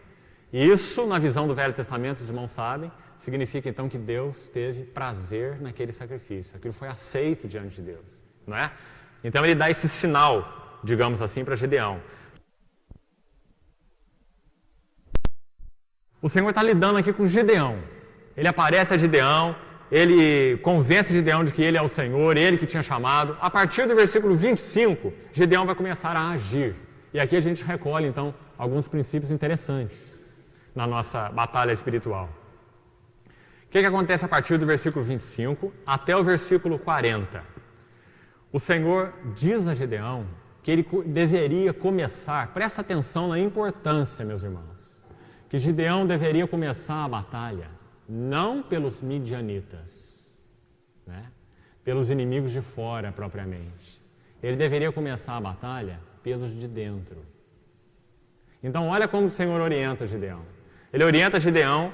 Isso, na visão do Velho Testamento, os irmãos sabem, significa então que Deus teve prazer naquele sacrifício. Aquilo foi aceito diante de Deus, não é? Então ele dá esse sinal, digamos assim, para Gideão. O Senhor está lidando aqui com Gideão. Ele aparece a Gideão, ele convence Gideão de que ele é o Senhor, ele que tinha chamado. A partir do versículo 25, Gideão vai começar a agir. E aqui a gente recolhe então alguns princípios interessantes na nossa batalha espiritual. O que acontece a partir do versículo 25 até o versículo 40? O Senhor diz a Gideão que ele deveria começar, presta atenção na importância, meus irmãos, que Gideão deveria começar a batalha não pelos midianitas, né? Pelos inimigos de fora propriamente. Ele deveria começar a batalha pelos de dentro. Então olha como o Senhor orienta Gideão. Ele orienta Gideão,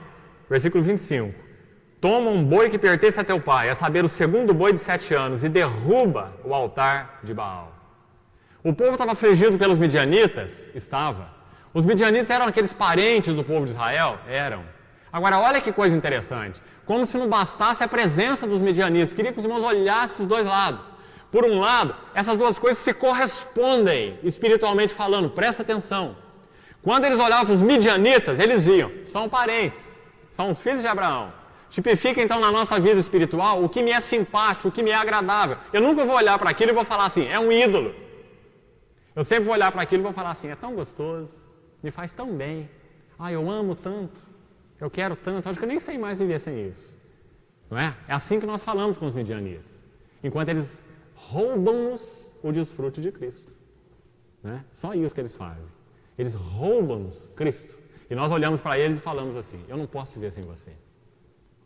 versículo 25. Toma um boi que pertence a teu pai, a saber, o segundo boi de 7 anos, e derruba o altar de Baal. O povo estava afligido pelos midianitas? Estava. Os midianitas eram aqueles parentes do povo de Israel? Eram. Agora, olha que coisa interessante. Como se não bastasse a presença dos midianitas. Queria que os irmãos olhassem os dois lados. Por um lado, essas duas coisas se correspondem, espiritualmente falando. Presta atenção. Quando eles olhavam para os midianitas, eles iam, são parentes, são os filhos de Abraão. Tipifica então na nossa vida espiritual o que me é simpático, o que me é agradável. Eu nunca vou olhar para aquilo e vou falar assim, é um ídolo. Eu sempre vou olhar para aquilo e vou falar assim, é tão gostoso, me faz tão bem. Ah, eu amo tanto, eu quero tanto, acho que eu nem sei mais viver sem isso. Não é? É assim que nós falamos com os midianitas. Enquanto eles roubam-nos o desfrute de Cristo. Né? Só isso que eles fazem. Eles roubam-nos Cristo. E nós olhamos para eles e falamos assim, eu não posso viver sem você.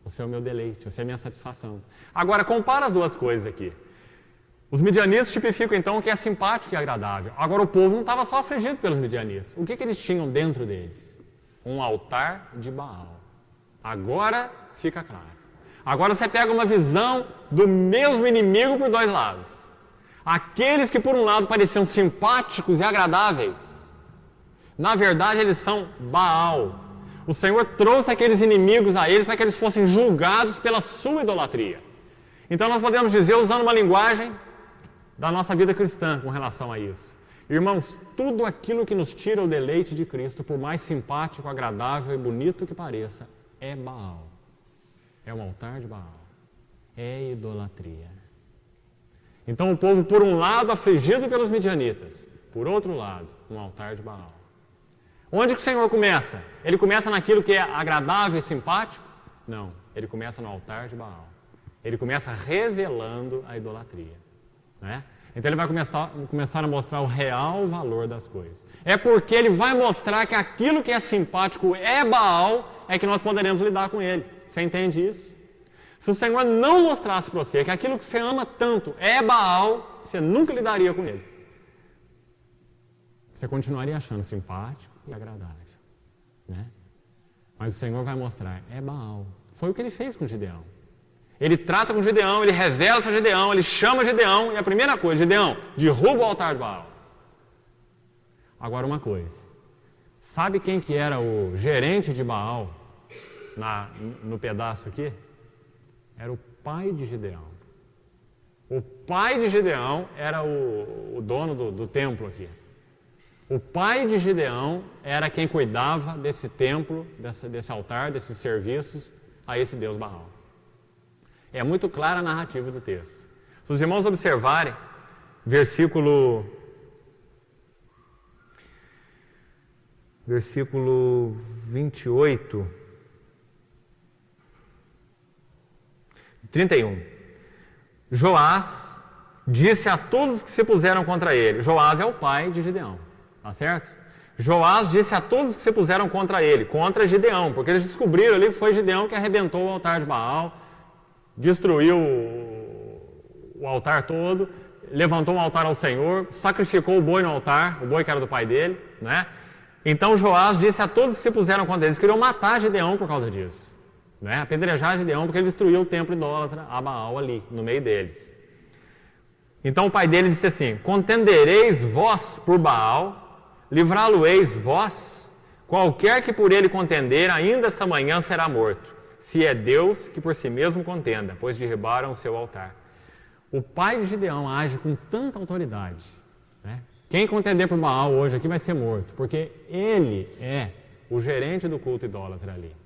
Você é o meu deleite, você é a minha satisfação. Agora, compara as duas coisas aqui. Os midianitas tipificam então o que é simpático e agradável. Agora, o povo não estava só afligido pelos midianitas. O que eles tinham dentro deles? Um altar de Baal. Agora fica claro. Agora você pega uma visão do mesmo inimigo por dois lados. Aqueles que por um lado pareciam simpáticos e agradáveis, na verdade, eles são Baal. O Senhor trouxe aqueles inimigos a eles para que eles fossem julgados pela sua idolatria. Então, nós podemos dizer, usando uma linguagem da nossa vida cristã com relação a isso. Irmãos, tudo aquilo que nos tira o deleite de Cristo, por mais simpático, agradável e bonito que pareça, é Baal. É um altar de Baal. É idolatria. Então, o povo, por um lado, afligido pelos midianitas. Por outro lado, um altar de Baal. Onde que o Senhor começa? Ele começa naquilo que é agradável e simpático? Não, ele começa no altar de Baal. Ele começa revelando a idolatria. Né? Então ele vai começar a mostrar o real valor das coisas. É porque ele vai mostrar que aquilo que é simpático é Baal, é que nós poderemos lidar com ele. Você entende isso? Se o Senhor não mostrasse para você que aquilo que você ama tanto é Baal, você nunca lidaria com ele. Você continuaria achando simpático e agradável, né? Mas o Senhor vai mostrar, é Baal. Foi o que ele fez com Gideão. Ele trata com Gideão, ele revela-se a Gideão, ele chama Gideão, e a primeira coisa, Gideão, derruba o altar de Baal. Agora uma coisa, sabe quem que era o gerente de Baal no pedaço aqui? Era o pai de Gideão. O pai de Gideão era o dono do templo aqui. O pai de Gideão era quem cuidava desse templo, desse altar, desses serviços a esse Deus Baal. É muito clara a narrativa do texto. Se os irmãos observarem, versículo 28, 31. Joás disse a todos que se puseram contra ele. Joás é o pai de Gideão, tá certo? Joás disse a todos que se puseram contra ele, contra Gideão, porque eles descobriram ali que foi Gideão que arrebentou o altar de Baal, destruiu o altar todo, levantou um altar ao Senhor, sacrificou o boi no altar, o boi que era do pai dele, né? Então Joás disse a todos que se puseram contra eles, queriam matar Gideão por causa disso, né? Apedrejar Gideão porque ele destruiu o templo idólatra a Baal ali, no meio deles. Então o pai dele disse assim: contendereis vós por Baal, livrá-lo-eis vós, qualquer que por ele contender, ainda essa manhã será morto, se é Deus que por si mesmo contenda, pois derribaram o seu altar. O pai de Gideão age com tanta autoridade, né? Quem contender por Baal hoje aqui vai ser morto, porque ele é o gerente do culto idólatra ali.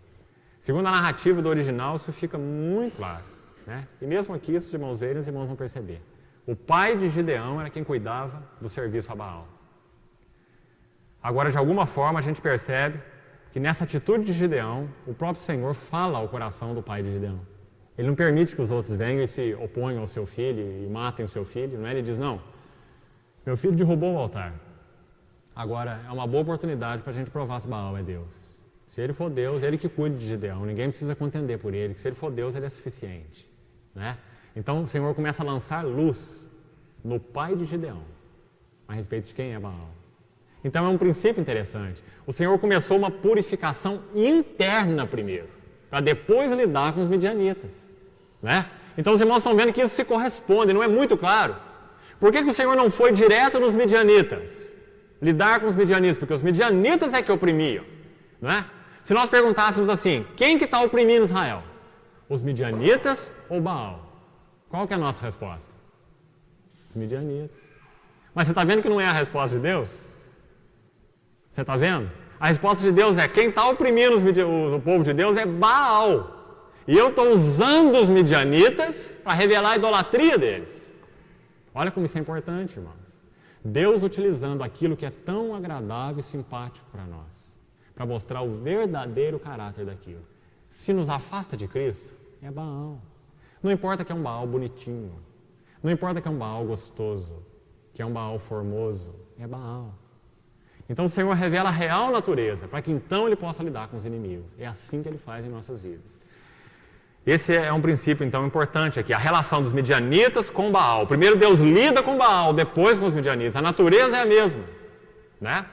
Segundo a narrativa do original, isso fica muito claro, né? E mesmo aqui, se os irmãos verem, os irmãos vão perceber. O pai de Gideão era quem cuidava do serviço a Baal. Agora, de alguma forma, a gente percebe que nessa atitude de Gideão, o próprio Senhor fala ao coração do pai de Gideão. Ele não permite que os outros venham e se oponham ao seu filho e matem o seu filho, não é? Ele diz: não, meu filho derrubou o altar. Agora, é uma boa oportunidade para a gente provar se Baal é Deus. Se ele for Deus, ele que cuide de Gideão, ninguém precisa contender por ele, que se ele for Deus, ele é suficiente, né? Então, o Senhor começa a lançar luz no pai de Gideão a respeito de quem é Baal. Então é um princípio interessante. O Senhor começou uma purificação interna primeiro, para depois lidar com os midianitas, né? Então os irmãos estão vendo que isso se corresponde, não é muito claro. Por que o Senhor não foi direto nos midianitas? Lidar com os midianitas, porque os midianitas é que oprimiam, né? Se nós perguntássemos assim, quem que está oprimindo Israel? Os midianitas ou Baal? Qual que é a nossa resposta? Os midianitas. Mas você está vendo que não é a resposta de Deus? Você está vendo? A resposta de Deus é: quem está oprimindo o povo de Deus é Baal. E eu estou usando os midianitas para revelar a idolatria deles. Olha como isso é importante, irmãos. Deus utilizando aquilo que é tão agradável e simpático para nós, para mostrar o verdadeiro caráter daquilo. Se nos afasta de Cristo, é Baal. Não importa que é um Baal bonitinho, não importa que é um Baal gostoso, que é um Baal formoso, é Baal. Então o Senhor revela a real natureza, para que então Ele possa lidar com os inimigos. É assim que Ele faz em nossas vidas. Esse é um princípio, então, importante aqui, a relação dos midianitas com Baal. Primeiro Deus lida com Baal, depois com os midianitas. A natureza é a mesma, né?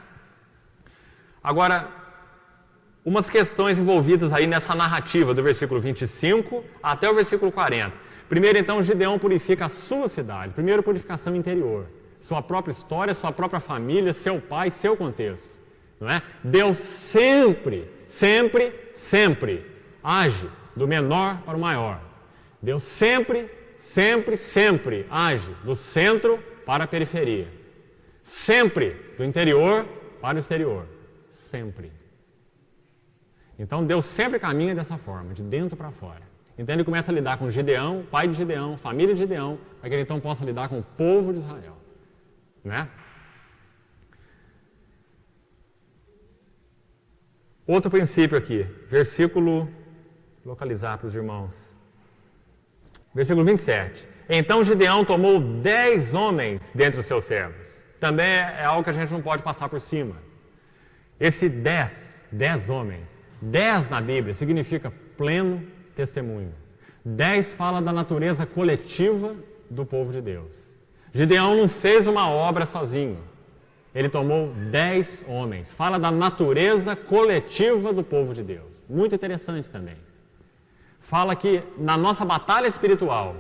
Agora, umas questões envolvidas aí nessa narrativa do versículo 25 até o versículo 40. Primeiro, então, Gideão purifica a sua cidade. Primeiro, purificação interior. Sua própria história, sua própria família, seu pai, seu contexto, não é? Deus sempre age do menor para o maior. Deus sempre age do centro para a periferia. Sempre do interior para o exterior. Sempre. Então Deus sempre caminha dessa forma, de dentro para fora. Então ele começa a lidar com Gideão, pai de Gideão, família de Gideão, para que ele então possa lidar com o povo de Israel. Né? Outro princípio aqui, versículo, localizar para os irmãos, versículo 27. Então Gideão tomou 10 homens dentre os seus servos. Também é algo que a gente não pode passar por cima. Esse 10 homens, 10 na Bíblia significa pleno testemunho. 10 fala da natureza coletiva do povo de Deus. Gideão não fez uma obra sozinho. Ele tomou 10 homens. Fala da natureza coletiva do povo de Deus. Muito interessante também. Fala que na nossa batalha espiritual,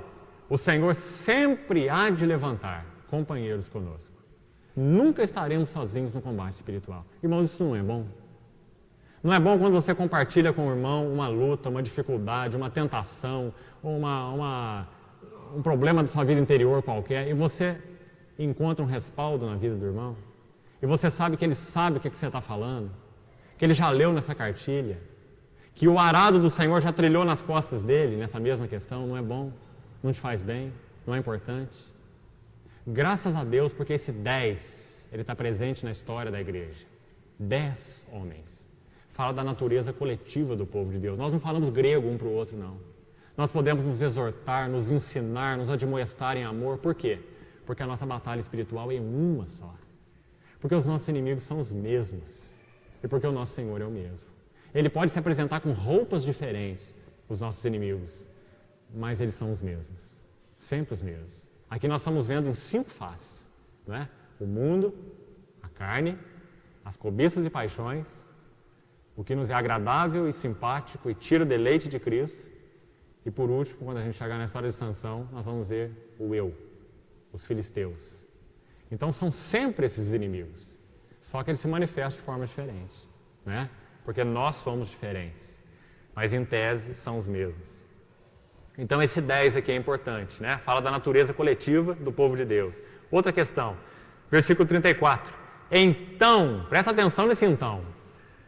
o Senhor sempre há de levantar companheiros conosco. Nunca estaremos sozinhos no combate espiritual. Irmãos, isso não é bom? Não é bom quando você compartilha com o irmão uma luta, uma dificuldade, uma tentação, um problema da sua vida interior qualquer, e você encontra um respaldo na vida do irmão, e você sabe que ele sabe o que você está falando, que ele já leu nessa cartilha, que o arado do Senhor já trilhou nas costas dele nessa mesma questão. Não é bom? Não te faz bem? não é importante? Graças a Deus, porque esse 10, ele está presente na história da igreja. 10 homens. Fala da natureza coletiva do povo de Deus. Nós não falamos grego um para o outro, não. Nós podemos nos exortar, nos ensinar, nos admoestar em amor. Por quê? Porque a nossa batalha espiritual é uma só. Porque os nossos inimigos são os mesmos. E porque o nosso Senhor é o mesmo. Ele pode se apresentar com roupas diferentes, os nossos inimigos, mas eles são os mesmos. Sempre os mesmos. Aqui nós estamos vendo em 5 faces, não é? O mundo, a carne, as cobiças e paixões, o que nos é agradável e simpático e tira o deleite de Cristo. E por último, quando a gente chegar na história de Sansão, nós vamos ver o eu, os filisteus. Então são sempre esses inimigos, só que eles se manifestam de forma diferente, né? Porque nós somos diferentes, mas em tese são os mesmos. Então esse 10 aqui é importante, né? Fala da natureza coletiva do povo de Deus. Outra questão, versículo 34. Então, presta atenção nesse então.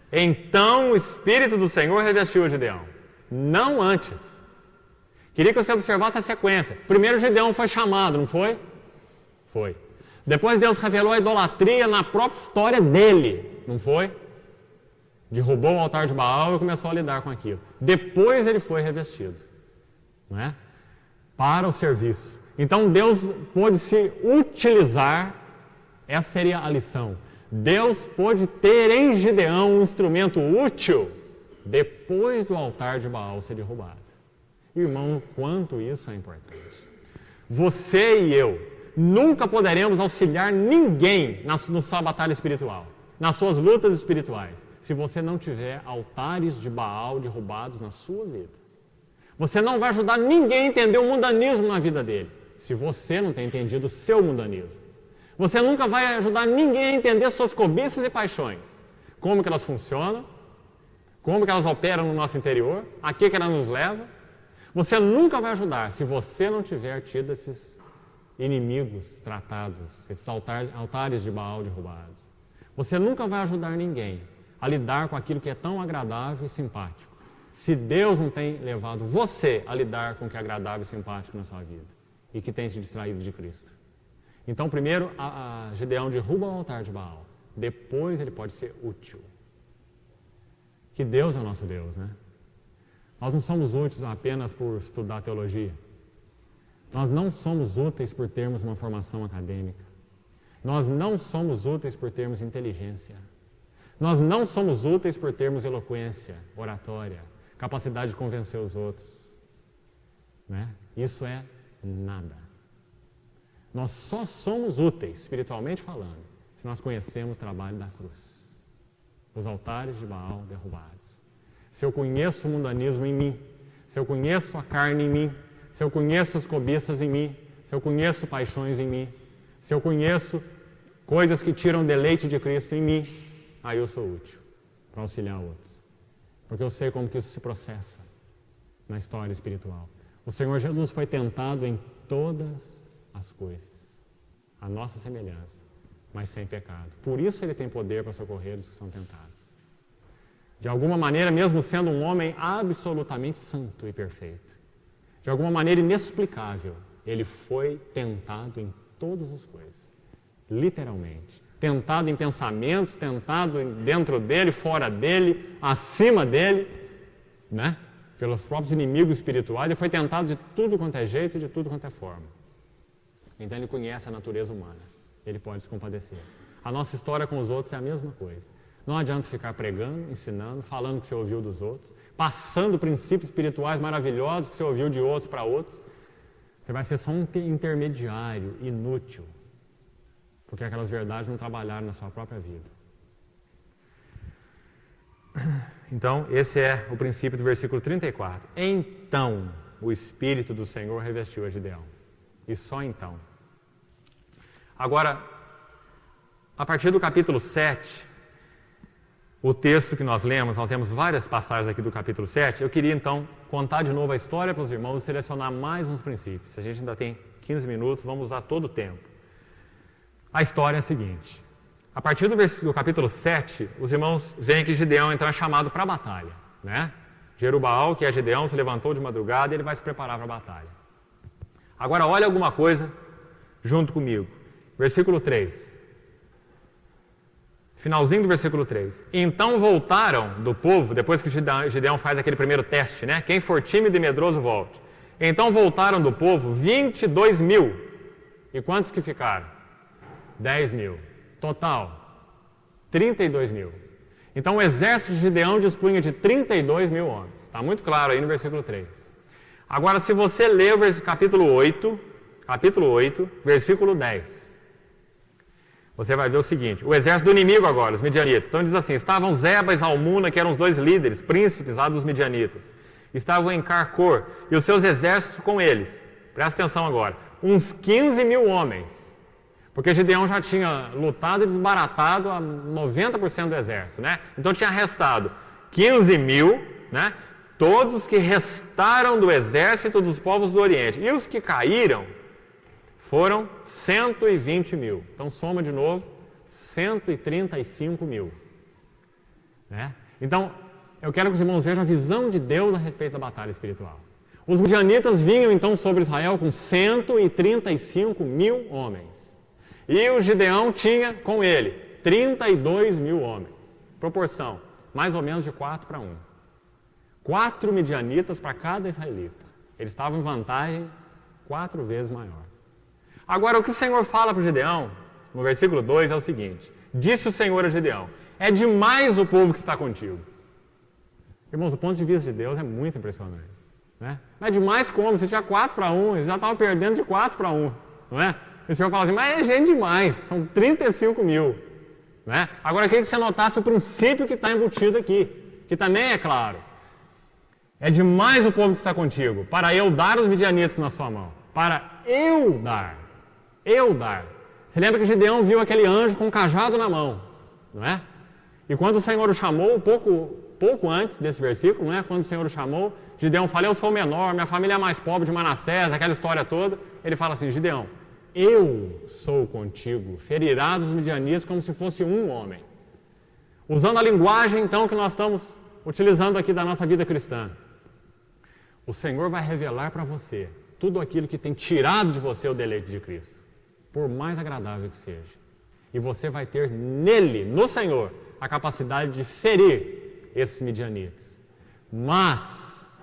Então o Espírito do Senhor revestiu Gideão, não antes. Queria que você observasse a sequência. Primeiro Gideão foi chamado, não foi? Foi. Depois Deus revelou a idolatria na própria história dele, não foi? Derrubou o altar de Baal e começou a lidar com aquilo. Depois ele foi revestido, não é? Para o serviço. Então Deus pôde se utilizar, essa seria a lição. Deus pôde ter em Gideão um instrumento útil depois do altar de Baal ser derrubado. Irmão, quanto isso é importante. Você e eu nunca poderemos auxiliar ninguém na sua batalha espiritual, nas suas lutas espirituais, se você não tiver altares de Baal derrubados na sua vida. Você não vai ajudar ninguém a entender o mundanismo na vida dele, se você não tem entendido o seu mundanismo. Você nunca vai ajudar ninguém a entender suas cobiças e paixões, como que elas funcionam, como que elas operam no nosso interior, a que elas nos levam. Você nunca vai ajudar se você não tiver tido esses inimigos tratados, esses altares de Baal derrubados. Você nunca vai ajudar ninguém a lidar com aquilo que é tão agradável e simpático, se Deus não tem levado você a lidar com o que é agradável e simpático na sua vida e que tem te distraído de Cristo. Então, primeiro, Gideão derruba o altar de Baal. Depois ele pode ser útil. Que Deus é o nosso Deus, né? Nós não somos úteis apenas por estudar teologia. Nós não somos úteis por termos uma formação acadêmica. Nós não somos úteis por termos inteligência. Nós não somos úteis por termos eloquência, oratória, capacidade de convencer os outros. Né? Isso é nada. Nós só somos úteis, espiritualmente falando, se nós conhecemos o trabalho da cruz. Os altares de Baal derrubados. Se eu conheço o mundanismo em mim, se eu conheço a carne em mim, se eu conheço as cobiças em mim, se eu conheço paixões em mim, se eu conheço coisas que tiram deleite de Cristo em mim, aí eu sou útil para auxiliar outros. Porque eu sei como que isso se processa na história espiritual. O Senhor Jesus foi tentado em todas as coisas, a nossa semelhança, mas sem pecado. Por isso ele tem poder para socorrer os que são tentados. De alguma maneira, mesmo sendo um homem absolutamente santo e perfeito, de alguma maneira inexplicável, ele foi tentado em todas as coisas, literalmente. Tentado em pensamentos, tentado dentro dele, fora dele, acima dele, né? Pelos próprios inimigos espirituais, ele foi tentado de tudo quanto é jeito e de tudo quanto é forma. Então ele conhece a natureza humana, ele pode se compadecer. A nossa história com os outros é a mesma coisa. Não adianta ficar pregando, ensinando, falando o que você ouviu dos outros, passando princípios espirituais maravilhosos que você ouviu de outros para outros. Você vai ser só um intermediário inútil, porque aquelas verdades não trabalharam na sua própria vida. Então, esse é o princípio do versículo 34. Então, o Espírito do Senhor revestiu a Gideão. E só então. Agora, a partir do capítulo 7, o texto que nós lemos, nós temos várias passagens aqui do capítulo 7, eu queria então contar de novo a história para os irmãos e selecionar mais uns princípios. A gente ainda tem 15 minutos, vamos usar todo o tempo. A história é a seguinte. A partir do capítulo 7, os irmãos veem que Gideão então é chamado para a batalha, né? Jerubaal, que é Gideão, se levantou de madrugada e ele vai se preparar para a batalha. Agora olha alguma coisa junto comigo. Versículo 3. Finalzinho do versículo 3. Então voltaram do povo, depois que Gideão faz aquele primeiro teste, né? Quem for tímido e medroso, volte. Então voltaram do povo 22.000. E quantos que ficaram? 10.000. Total, 32.000. Então o exército de Gideão dispunha de 32.000 homens. Está muito claro aí no versículo 3. Agora, se você ler o capítulo 8, versículo 10, você vai ver o seguinte: o exército do inimigo agora, os midianitas. Então diz assim: estavam Zeba e Zalmuna, que eram os dois líderes, príncipes lá dos midianitas. Estavam em Carcor, e os seus exércitos com eles. Presta atenção agora. Uns 15.000 homens. Porque Gideão já tinha lutado e desbaratado a 90% do exército, né? Então tinha restado 15.000, né? Todos os que restaram do exército dos povos do Oriente. E os que caíram foram 120.000. Então soma de novo, 135.000. Né? Então, eu quero que os irmãos vejam a visão de Deus a respeito da batalha espiritual. Os midianitas vinham então sobre Israel com 135.000 homens. E o Gideão tinha com ele 32.000 homens. Proporção, mais ou menos de 4-1. 4 midianitas para cada israelita. Eles estavam em vantagem 4 vezes maior. Agora, o que o Senhor fala para o Gideão, no versículo 2, é o seguinte: disse o Senhor a Gideão: é demais o povo que está contigo. Irmãos, do ponto de vista de Deus é muito impressionante. Né? Mas é demais como? Você tinha 4-1, eles já estavam perdendo de 4-1. Não é? E o Senhor fala assim: mas é gente demais, são 35.000. Né? Agora eu queria que você notasse o princípio que está embutido aqui, que também é claro. É demais o povo que está contigo, para eu dar os midianitas na sua mão. Para eu dar. Eu dar. Você lembra que Gideão viu aquele anjo com um cajado na mão, não é? E quando o Senhor o chamou, pouco antes desse versículo, não é? Quando o Senhor o chamou, Gideão fala: eu sou o menor, minha família é a mais pobre de Manassés, aquela história toda. Ele fala assim: Gideão, eu sou contigo, ferirás os midianitas como se fosse um homem. Usando a linguagem, então, que nós estamos utilizando aqui da nossa vida cristã. O Senhor vai revelar para você tudo aquilo que tem tirado de você o deleite de Cristo, por mais agradável que seja. E você vai ter nele, no Senhor, a capacidade de ferir esses midianitas. Mas,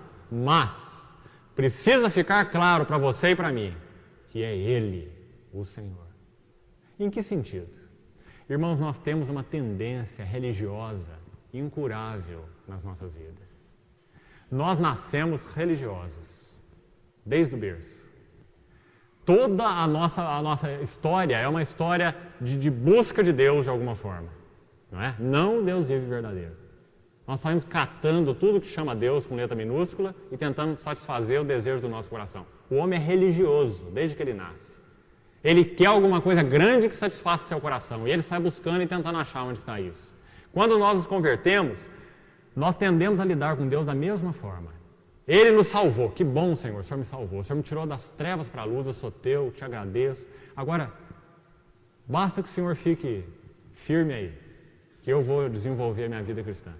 precisa ficar claro para você e para mim, que é Ele, o Senhor. Em que sentido? Irmãos, nós temos uma tendência religiosa incurável nas nossas vidas. Nós nascemos religiosos, desde o berço. Toda a nossa história é uma história de busca de Deus de alguma forma. Não é? Não o Deus vivo e verdadeiro. Nós saímos catando tudo que chama Deus com letra minúscula e tentando satisfazer o desejo do nosso coração. O homem é religioso desde que ele nasce. Ele quer alguma coisa grande que satisfaça seu coração e ele sai buscando e tentando achar onde está isso. Quando nós nos convertemos, nós tendemos a lidar com Deus da mesma forma. Ele nos salvou. Que bom, Senhor, o Senhor me salvou. O Senhor me tirou das trevas para a luz, eu sou teu, te agradeço. Agora, basta que o Senhor fique firme aí, que eu vou desenvolver a minha vida cristã.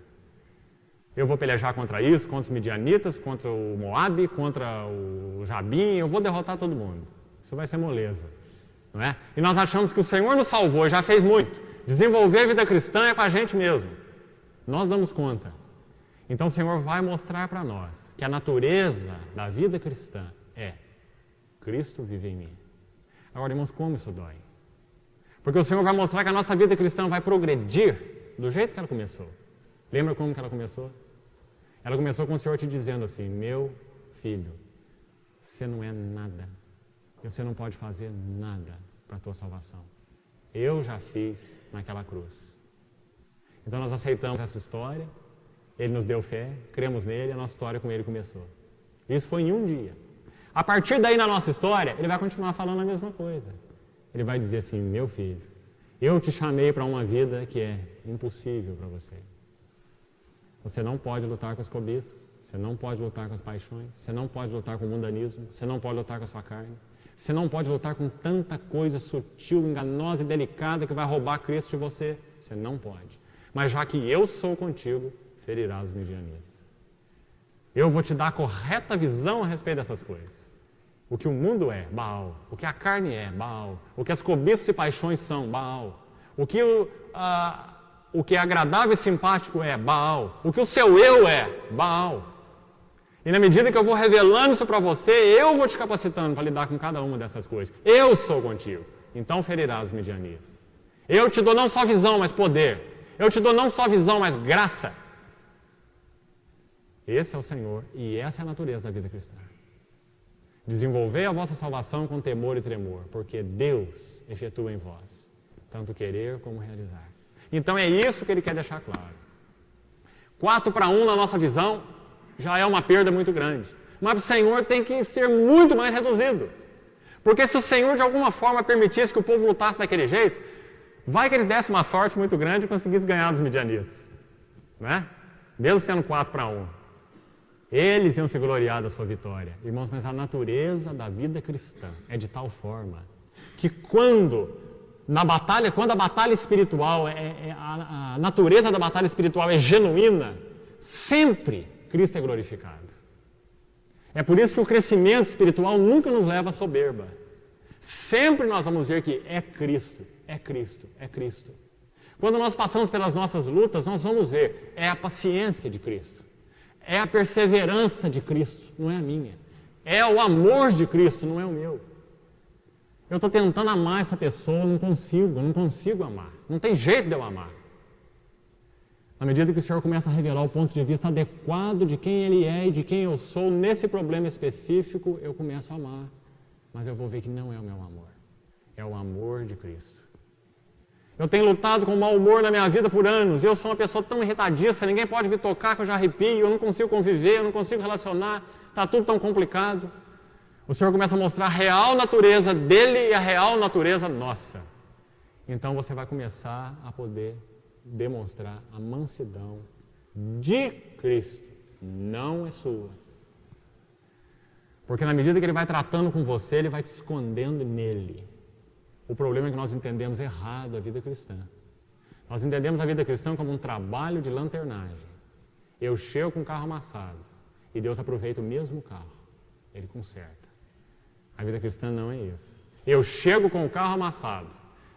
Eu vou pelejar contra isso, contra os midianitas, contra o Moabe, contra o Jabim, eu vou derrotar todo mundo. Isso vai ser moleza, não é? E nós achamos que o Senhor nos salvou e já fez muito. Desenvolver a vida cristã é com a gente mesmo. Nós damos conta. Então o Senhor vai mostrar para nós que a natureza da vida cristã é: Cristo vive em mim. Agora, irmãos, como isso dói? Porque o Senhor vai mostrar que a nossa vida cristã vai progredir do jeito que ela começou. Lembra como que ela começou? Ela começou com o Senhor te dizendo assim: meu filho, você não é nada. Você não pode fazer nada para a tua salvação. Eu já fiz naquela cruz. Então nós aceitamos essa história, Ele nos deu fé, cremos nele, a nossa história com Ele começou. Isso foi em um dia. A partir daí na nossa história, Ele vai continuar falando a mesma coisa. Ele vai dizer assim: meu filho, eu te chamei para uma vida que é impossível para você. Você não pode lutar com as cobiças, você não pode lutar com as paixões, você não pode lutar com o mundanismo, você não pode lutar com a sua carne, você não pode lutar com tanta coisa sutil, enganosa e delicada que vai roubar Cristo de você. Você não pode. Mas já que eu sou contigo, ferirás os midianitas. Eu vou te dar a correta visão a respeito dessas coisas. O que o mundo é, Baal. O que a carne é, Baal. O que as cobiças e paixões são, Baal. O que é agradável e simpático é, Baal. O que o seu eu é, Baal. E na medida que eu vou revelando isso para você, eu vou te capacitando para lidar com cada uma dessas coisas. Eu sou contigo. Então ferirás os midianitas. Eu te dou não só visão, mas poder. Eu te dou não só visão, mas graça. Esse é o Senhor e essa é a natureza da vida cristã. Desenvolvei a vossa salvação com temor e tremor, porque Deus efetua em vós, tanto querer como realizar. Então é isso que ele quer deixar claro. 4-1 na nossa visão já é uma perda muito grande. Mas o Senhor tem que ser muito mais reduzido. Porque se o Senhor de alguma forma permitisse que o povo lutasse daquele jeito, vai que eles dessem uma sorte muito grande e conseguissem ganhar dos midianitas. Né? Mesmo sendo 4-1. Eles iam se gloriar da sua vitória. Irmãos, mas a natureza da vida cristã é de tal forma que quando a batalha espiritual, a natureza da batalha espiritual é genuína, sempre Cristo é glorificado. É por isso que o crescimento espiritual nunca nos leva à soberba. Sempre nós vamos ver que é Cristo, é Cristo, é Cristo. Quando nós passamos pelas nossas lutas, nós vamos ver, é a paciência de Cristo. É a perseverança de Cristo, não é a minha. É o amor de Cristo, não é o meu. Eu estou tentando amar essa pessoa, não consigo amar. Não tem jeito de eu amar. Na medida que o Senhor começa a revelar o ponto de vista adequado de quem Ele é e de quem eu sou, nesse problema específico, eu começo a amar. Mas eu vou ver que não é o meu amor. É o amor de Cristo. Eu tenho lutado com mau humor na minha vida por anos. Eu sou uma pessoa tão irritadiça, ninguém pode me tocar que eu já arrepio, eu não consigo conviver, eu não consigo relacionar, está tudo tão complicado. O Senhor começa a mostrar a real natureza dele e a real natureza nossa. Então você vai começar a poder demonstrar a mansidão de Cristo, não é sua. Porque na medida que ele vai tratando com você, ele vai te escondendo nele. O problema é que nós entendemos errado a vida cristã. Nós entendemos a vida cristã como um trabalho de lanternagem. Eu chego com o carro amassado e Deus aproveita o mesmo carro. Ele conserta. A vida cristã não é isso. Eu chego com o carro amassado.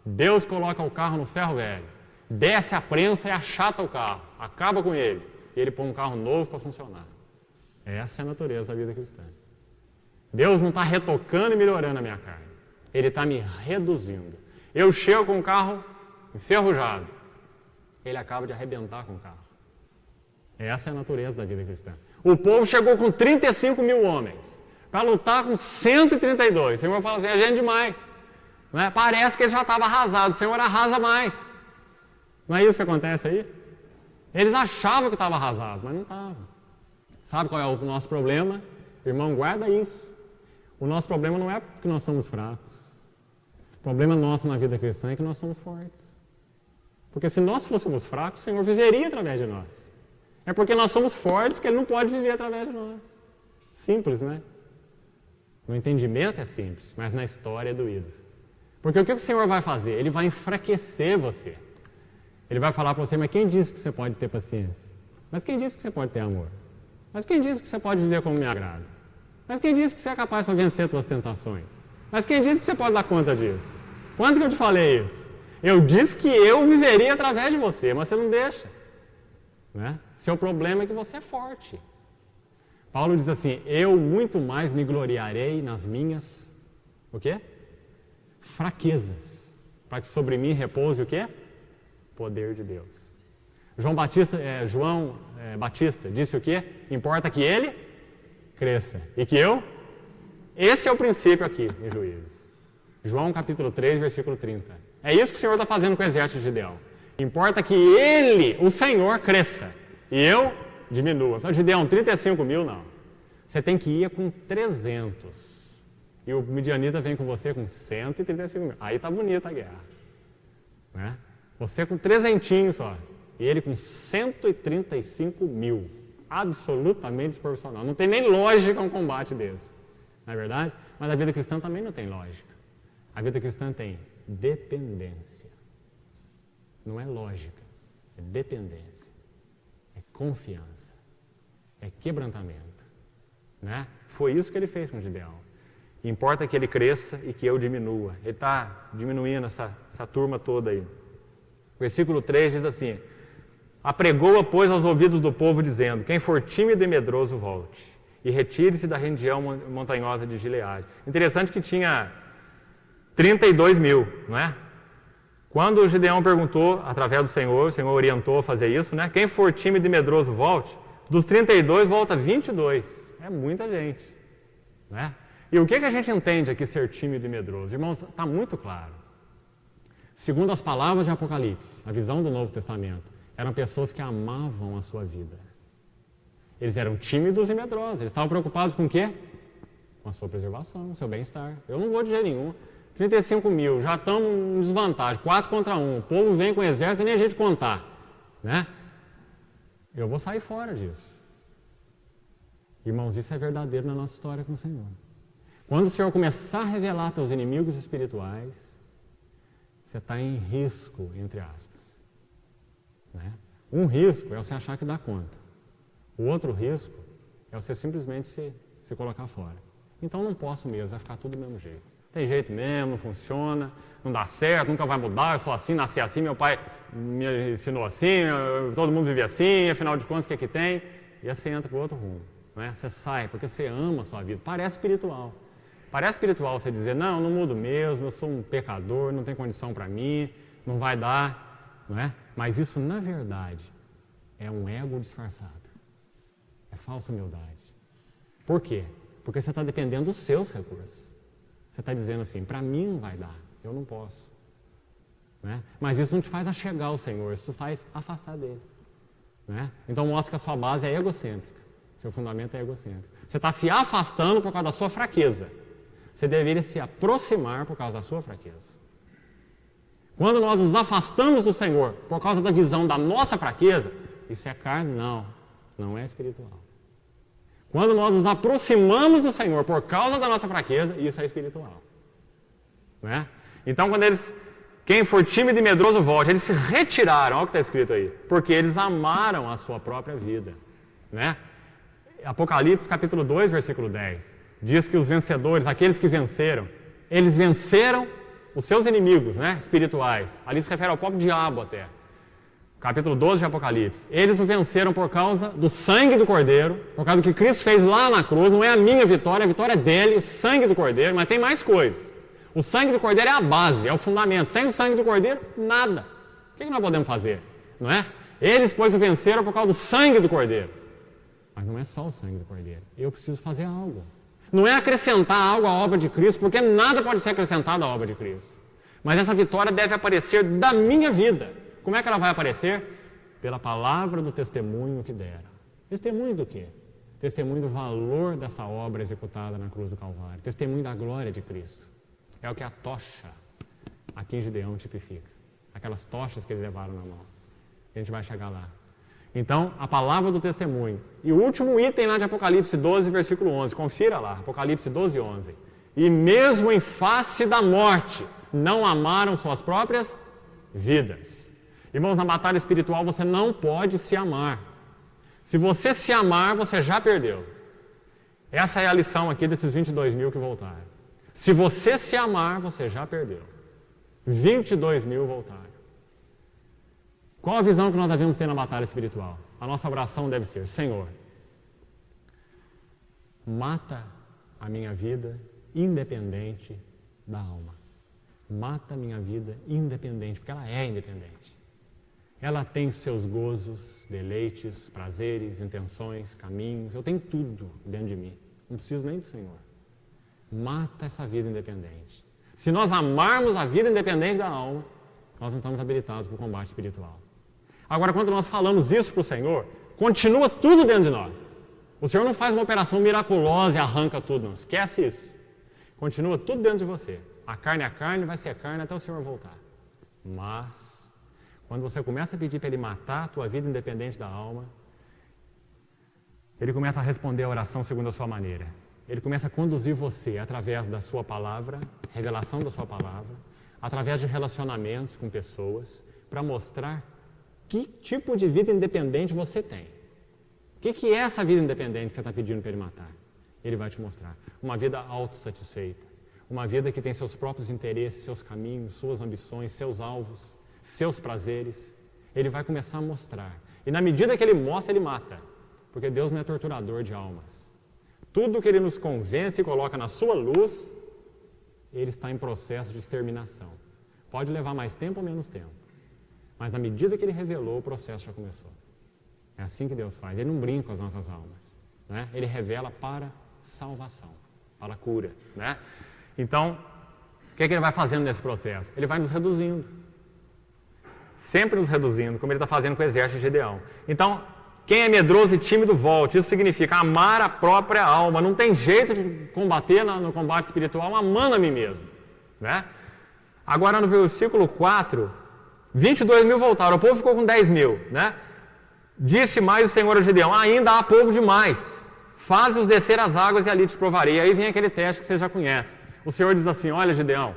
Deus coloca o carro no ferro velho. Desce a prensa e achata o carro. Acaba com ele. E ele põe um carro novo para funcionar. Essa é a natureza da vida cristã. Deus não está retocando e melhorando a minha carne. Ele está me reduzindo. Eu chego com o carro enferrujado. Ele acaba de arrebentar com o carro. Essa é a natureza da vida cristã. O povo chegou com 35 mil homens para lutar com 132. O Senhor fala assim, é gente demais. Não é? Parece que ele já estava arrasado. O Senhor arrasa mais. Não é isso que acontece aí? Eles achavam que estava arrasado, mas não estava. Sabe qual é o nosso problema? Irmão, guarda isso. O nosso problema não é porque nós somos fracos. O problema nosso na vida cristã é que nós somos fortes. Porque se nós fôssemos fracos, o Senhor viveria através de nós. É porque nós somos fortes que Ele não pode viver através de nós. Simples, né? No entendimento é simples, mas na história é doído. Porque o que o Senhor vai fazer? Ele vai enfraquecer você. Ele vai falar para você, mas quem disse que você pode ter paciência? Mas quem disse que você pode ter amor? Mas quem disse que você pode viver como me agrada? Mas quem disse que você é capaz para vencer suas tentações? Mas quem disse que você pode dar conta disso? Quando que eu te falei isso? Eu disse que eu viveria através de você, mas você não deixa. Né? Seu problema é que você é forte. Paulo diz assim, eu muito mais me gloriarei nas minhas, o quê? Fraquezas, para que sobre mim repouse o quê? Poder de Deus. João Batista disse o quê? Importa que ele cresça e que eu... Esse é o princípio aqui em Juízes. João capítulo 3, versículo 30. É isso que o Senhor está fazendo com o exército de Gideão. Importa que ele, o Senhor, cresça e eu diminua. Só Gideão, 35 mil, não. Você tem que ir com 300. E o midianita vem com você com 135 mil. Aí está bonita a guerra. Né? Você com 300 só. E ele com 135 mil. Absolutamente desproporcional. Não tem nem lógica um combate desse. Não é verdade? Mas a vida cristã também não tem lógica. A vida cristã tem dependência. Não é lógica. É dependência. É confiança. É quebrantamento. Né? Foi isso que ele fez com Gideão. Importa que ele cresça e que eu diminua. Ele está diminuindo essa turma toda aí. Versículo 3 diz assim: apregou-a, pois, aos ouvidos do povo, dizendo: quem for tímido e medroso, volte, e retire-se da região montanhosa de Gileade. Interessante que tinha 32 mil, não é? Quando o Gideão perguntou, através do Senhor, o Senhor orientou a fazer isso, né? Quem for tímido e medroso, volte. Dos 32, volta 22. É muita gente, né? E o que a gente entende aqui ser tímido e medroso? Irmãos, está muito claro. Segundo as palavras de Apocalipse, a visão do Novo Testamento, eram pessoas que amavam a sua vida. Eles eram tímidos e medrosos. Eles estavam preocupados com o quê? Com a sua preservação, com o seu bem-estar. Eu não vou de jeito nenhum. 35 mil, já estamos em desvantagem, 4 contra 1. O povo vem com o exército e nem a gente contar, né? Eu vou sair fora disso. Irmãos, isso é verdadeiro na nossa história com o Senhor. Quando o Senhor começar a revelar teus inimigos espirituais, você está em risco, entre aspas. Né? Um risco é você achar que dá conta. O outro risco é você simplesmente se colocar fora. Então não posso mesmo, vai ficar tudo do mesmo jeito. Tem jeito mesmo, não funciona, não dá certo, nunca vai mudar, eu sou assim, nasci assim, meu pai me ensinou assim, todo mundo vive assim, afinal de contas, o que é que tem? E aí você entra para o outro rumo. Né? Você sai porque você ama a sua vida. Parece espiritual. Parece espiritual você dizer, não, não mudo mesmo, eu sou um pecador, não tem condição para mim, não vai dar. Não é? Mas isso, na verdade, é um ego disfarçado. É falsa humildade. Por quê? Porque você está dependendo dos seus recursos. Você está dizendo assim, para mim não vai dar, eu não posso. Né? Mas isso não te faz achegar ao Senhor, isso te faz afastar dele. Né? Então mostra que a sua base é egocêntrica, seu fundamento é egocêntrico. Você está se afastando por causa da sua fraqueza. Você deveria se aproximar por causa da sua fraqueza. Quando nós nos afastamos do Senhor por causa da visão da nossa fraqueza, isso é carnal, não é espiritual. Quando nós nos aproximamos do Senhor por causa da nossa fraqueza, isso é espiritual. Né? Então, quem for tímido e medroso, volte. Eles se retiraram, olha o que está escrito aí, porque eles amaram a sua própria vida. Né? Apocalipse capítulo 2, versículo 10, diz que os vencedores, aqueles que venceram, eles venceram os seus inimigos, né, espirituais. Ali se refere ao próprio diabo até. Capítulo 12 de Apocalipse. Eles o venceram por causa do sangue do Cordeiro, por causa do que Cristo fez lá na cruz. Não é a minha vitória, a vitória é dele, o sangue do Cordeiro, mas tem mais coisas. O sangue do Cordeiro é a base, é o fundamento. Sem o sangue do Cordeiro, nada. O que nós podemos fazer? Não é? Eles, pois, o venceram por causa do sangue do Cordeiro. Mas não é só o sangue do Cordeiro. Eu preciso fazer algo. Não é acrescentar algo à obra de Cristo, porque nada pode ser acrescentado à obra de Cristo. Mas essa vitória deve aparecer da minha vida. Como é que ela vai aparecer? Pela palavra do testemunho que dera. Testemunho do quê? Testemunho do valor dessa obra executada na cruz do Calvário. Testemunho da glória de Cristo. É o que a tocha aqui em Gideão tipifica. Aquelas tochas que eles levaram na mão. A gente vai chegar lá. Então, a palavra do testemunho. E o último item lá de Apocalipse 12, versículo 11. Confira lá, Apocalipse 12, 11. E mesmo em face da morte, não amaram suas próprias vidas. Irmãos, na batalha espiritual você não pode se amar. Se você se amar, você já perdeu. Essa é a lição aqui desses 22 mil que voltaram. Se você se amar, você já perdeu. 22 mil voltaram. Qual a visão que nós devemos ter na batalha espiritual? A nossa oração deve ser, Senhor, mata a minha vida independente da alma. Mata a minha vida independente, porque ela é independente. Ela tem seus gozos, deleites, prazeres, intenções, caminhos. Eu tenho tudo dentro de mim. Não preciso nem do Senhor. Mata essa vida independente. Se nós amarmos a vida independente da alma, nós não estamos habilitados para o combate espiritual. Agora, quando nós falamos isso para o Senhor, continua tudo dentro de nós. O Senhor não faz uma operação miraculosa e arranca tudo, não. Esquece isso. Continua tudo dentro de você. A carne vai ser carne até o Senhor voltar. Mas, quando você começa a pedir para Ele matar a tua vida independente da alma, Ele começa a responder a oração segundo a sua maneira. Ele começa a conduzir você através da sua palavra, revelação da sua palavra, através de relacionamentos com pessoas, para mostrar que tipo de vida independente você tem. O que é essa vida independente que você está pedindo para Ele matar? Ele vai te mostrar. Uma vida autossatisfeita. Uma vida que tem seus próprios interesses, seus caminhos, suas ambições, seus alvos, seus prazeres. Ele vai começar a mostrar. E na medida que ele mostra, ele mata. Porque Deus não é torturador de almas. Tudo que ele nos convence e coloca na sua luz, ele está em processo de exterminação. Pode levar mais tempo ou menos tempo. Mas na medida que ele revelou, o processo já começou. É assim que Deus faz. Ele não brinca com as nossas almas. Né? Ele revela para salvação, para cura. Né? Então, o que ele vai fazendo nesse processo? Ele vai nos reduzindo. Sempre nos reduzindo, como ele está fazendo com o exército de Gedeão. Então, quem é medroso e tímido, volte. Isso significa amar a própria alma. Não tem jeito de combater no combate espiritual amando a mim mesmo. Né? Agora, no versículo 4, 22 mil voltaram. O povo ficou com 10 mil. Né? Disse mais o Senhor a Gedeão: ainda há povo demais. Faze-os descer as águas e ali te provarei. Aí vem aquele teste que vocês já conhecem. O Senhor diz assim: olha, Gedeão,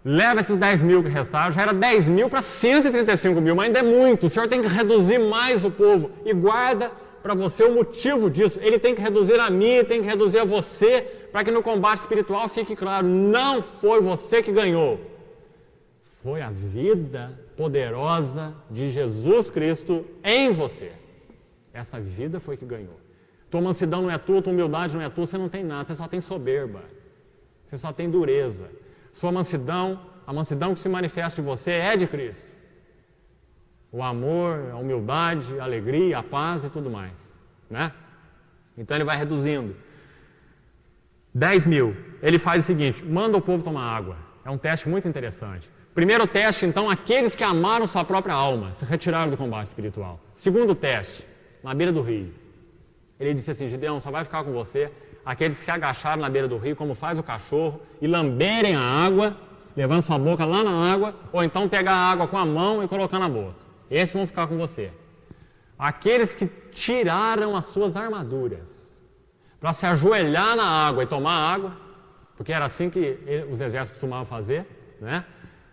leva esses 10 mil que restaram, já era 10 mil para 135 mil, mas ainda é muito. O Senhor tem que reduzir mais o povo. E guarda para você o motivo disso. Ele tem que reduzir a mim, tem que reduzir a você, para que no combate espiritual fique claro: não foi você que ganhou. Foi a vida poderosa de Jesus Cristo em você. Essa vida foi que ganhou. Tua mansidão não é tua, tua humildade não é tua, você não tem nada, você só tem soberba. Você só tem dureza. Sua mansidão, a mansidão que se manifesta em você é de Cristo. O amor, a humildade, a alegria, a paz e tudo mais. Né? Então ele vai reduzindo. 10 mil. Ele faz o seguinte: manda o povo tomar água. É um teste muito interessante. Primeiro teste, então, aqueles que amaram sua própria alma, se retiraram do combate espiritual. Segundo teste, na beira do rio. Ele disse assim: Gedeão, só vai ficar com você aqueles que se agacharam na beira do rio, como faz o cachorro, e lamberem a água, levando sua boca lá na água, ou então pegar a água com a mão e colocar na boca. Esses vão ficar com você. Aqueles que tiraram as suas armaduras, para se ajoelhar na água e tomar água, porque era assim que os exércitos costumavam fazer, né?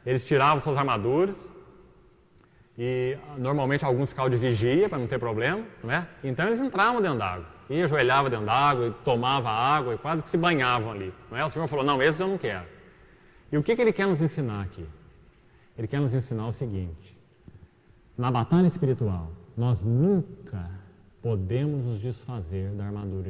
Eles tiravam suas armaduras, e normalmente alguns ficavam de vigia, para não ter problema, né? Então eles entravam dentro d'água, e ajoelhavam dentro d'água, e tomavam água, e quase que se banhavam ali. Não é? O Senhor falou: não, esses eu não quero. E o que ele quer nos ensinar aqui? Ele quer nos ensinar o seguinte: na batalha espiritual, nós nunca podemos nos desfazer da armadura de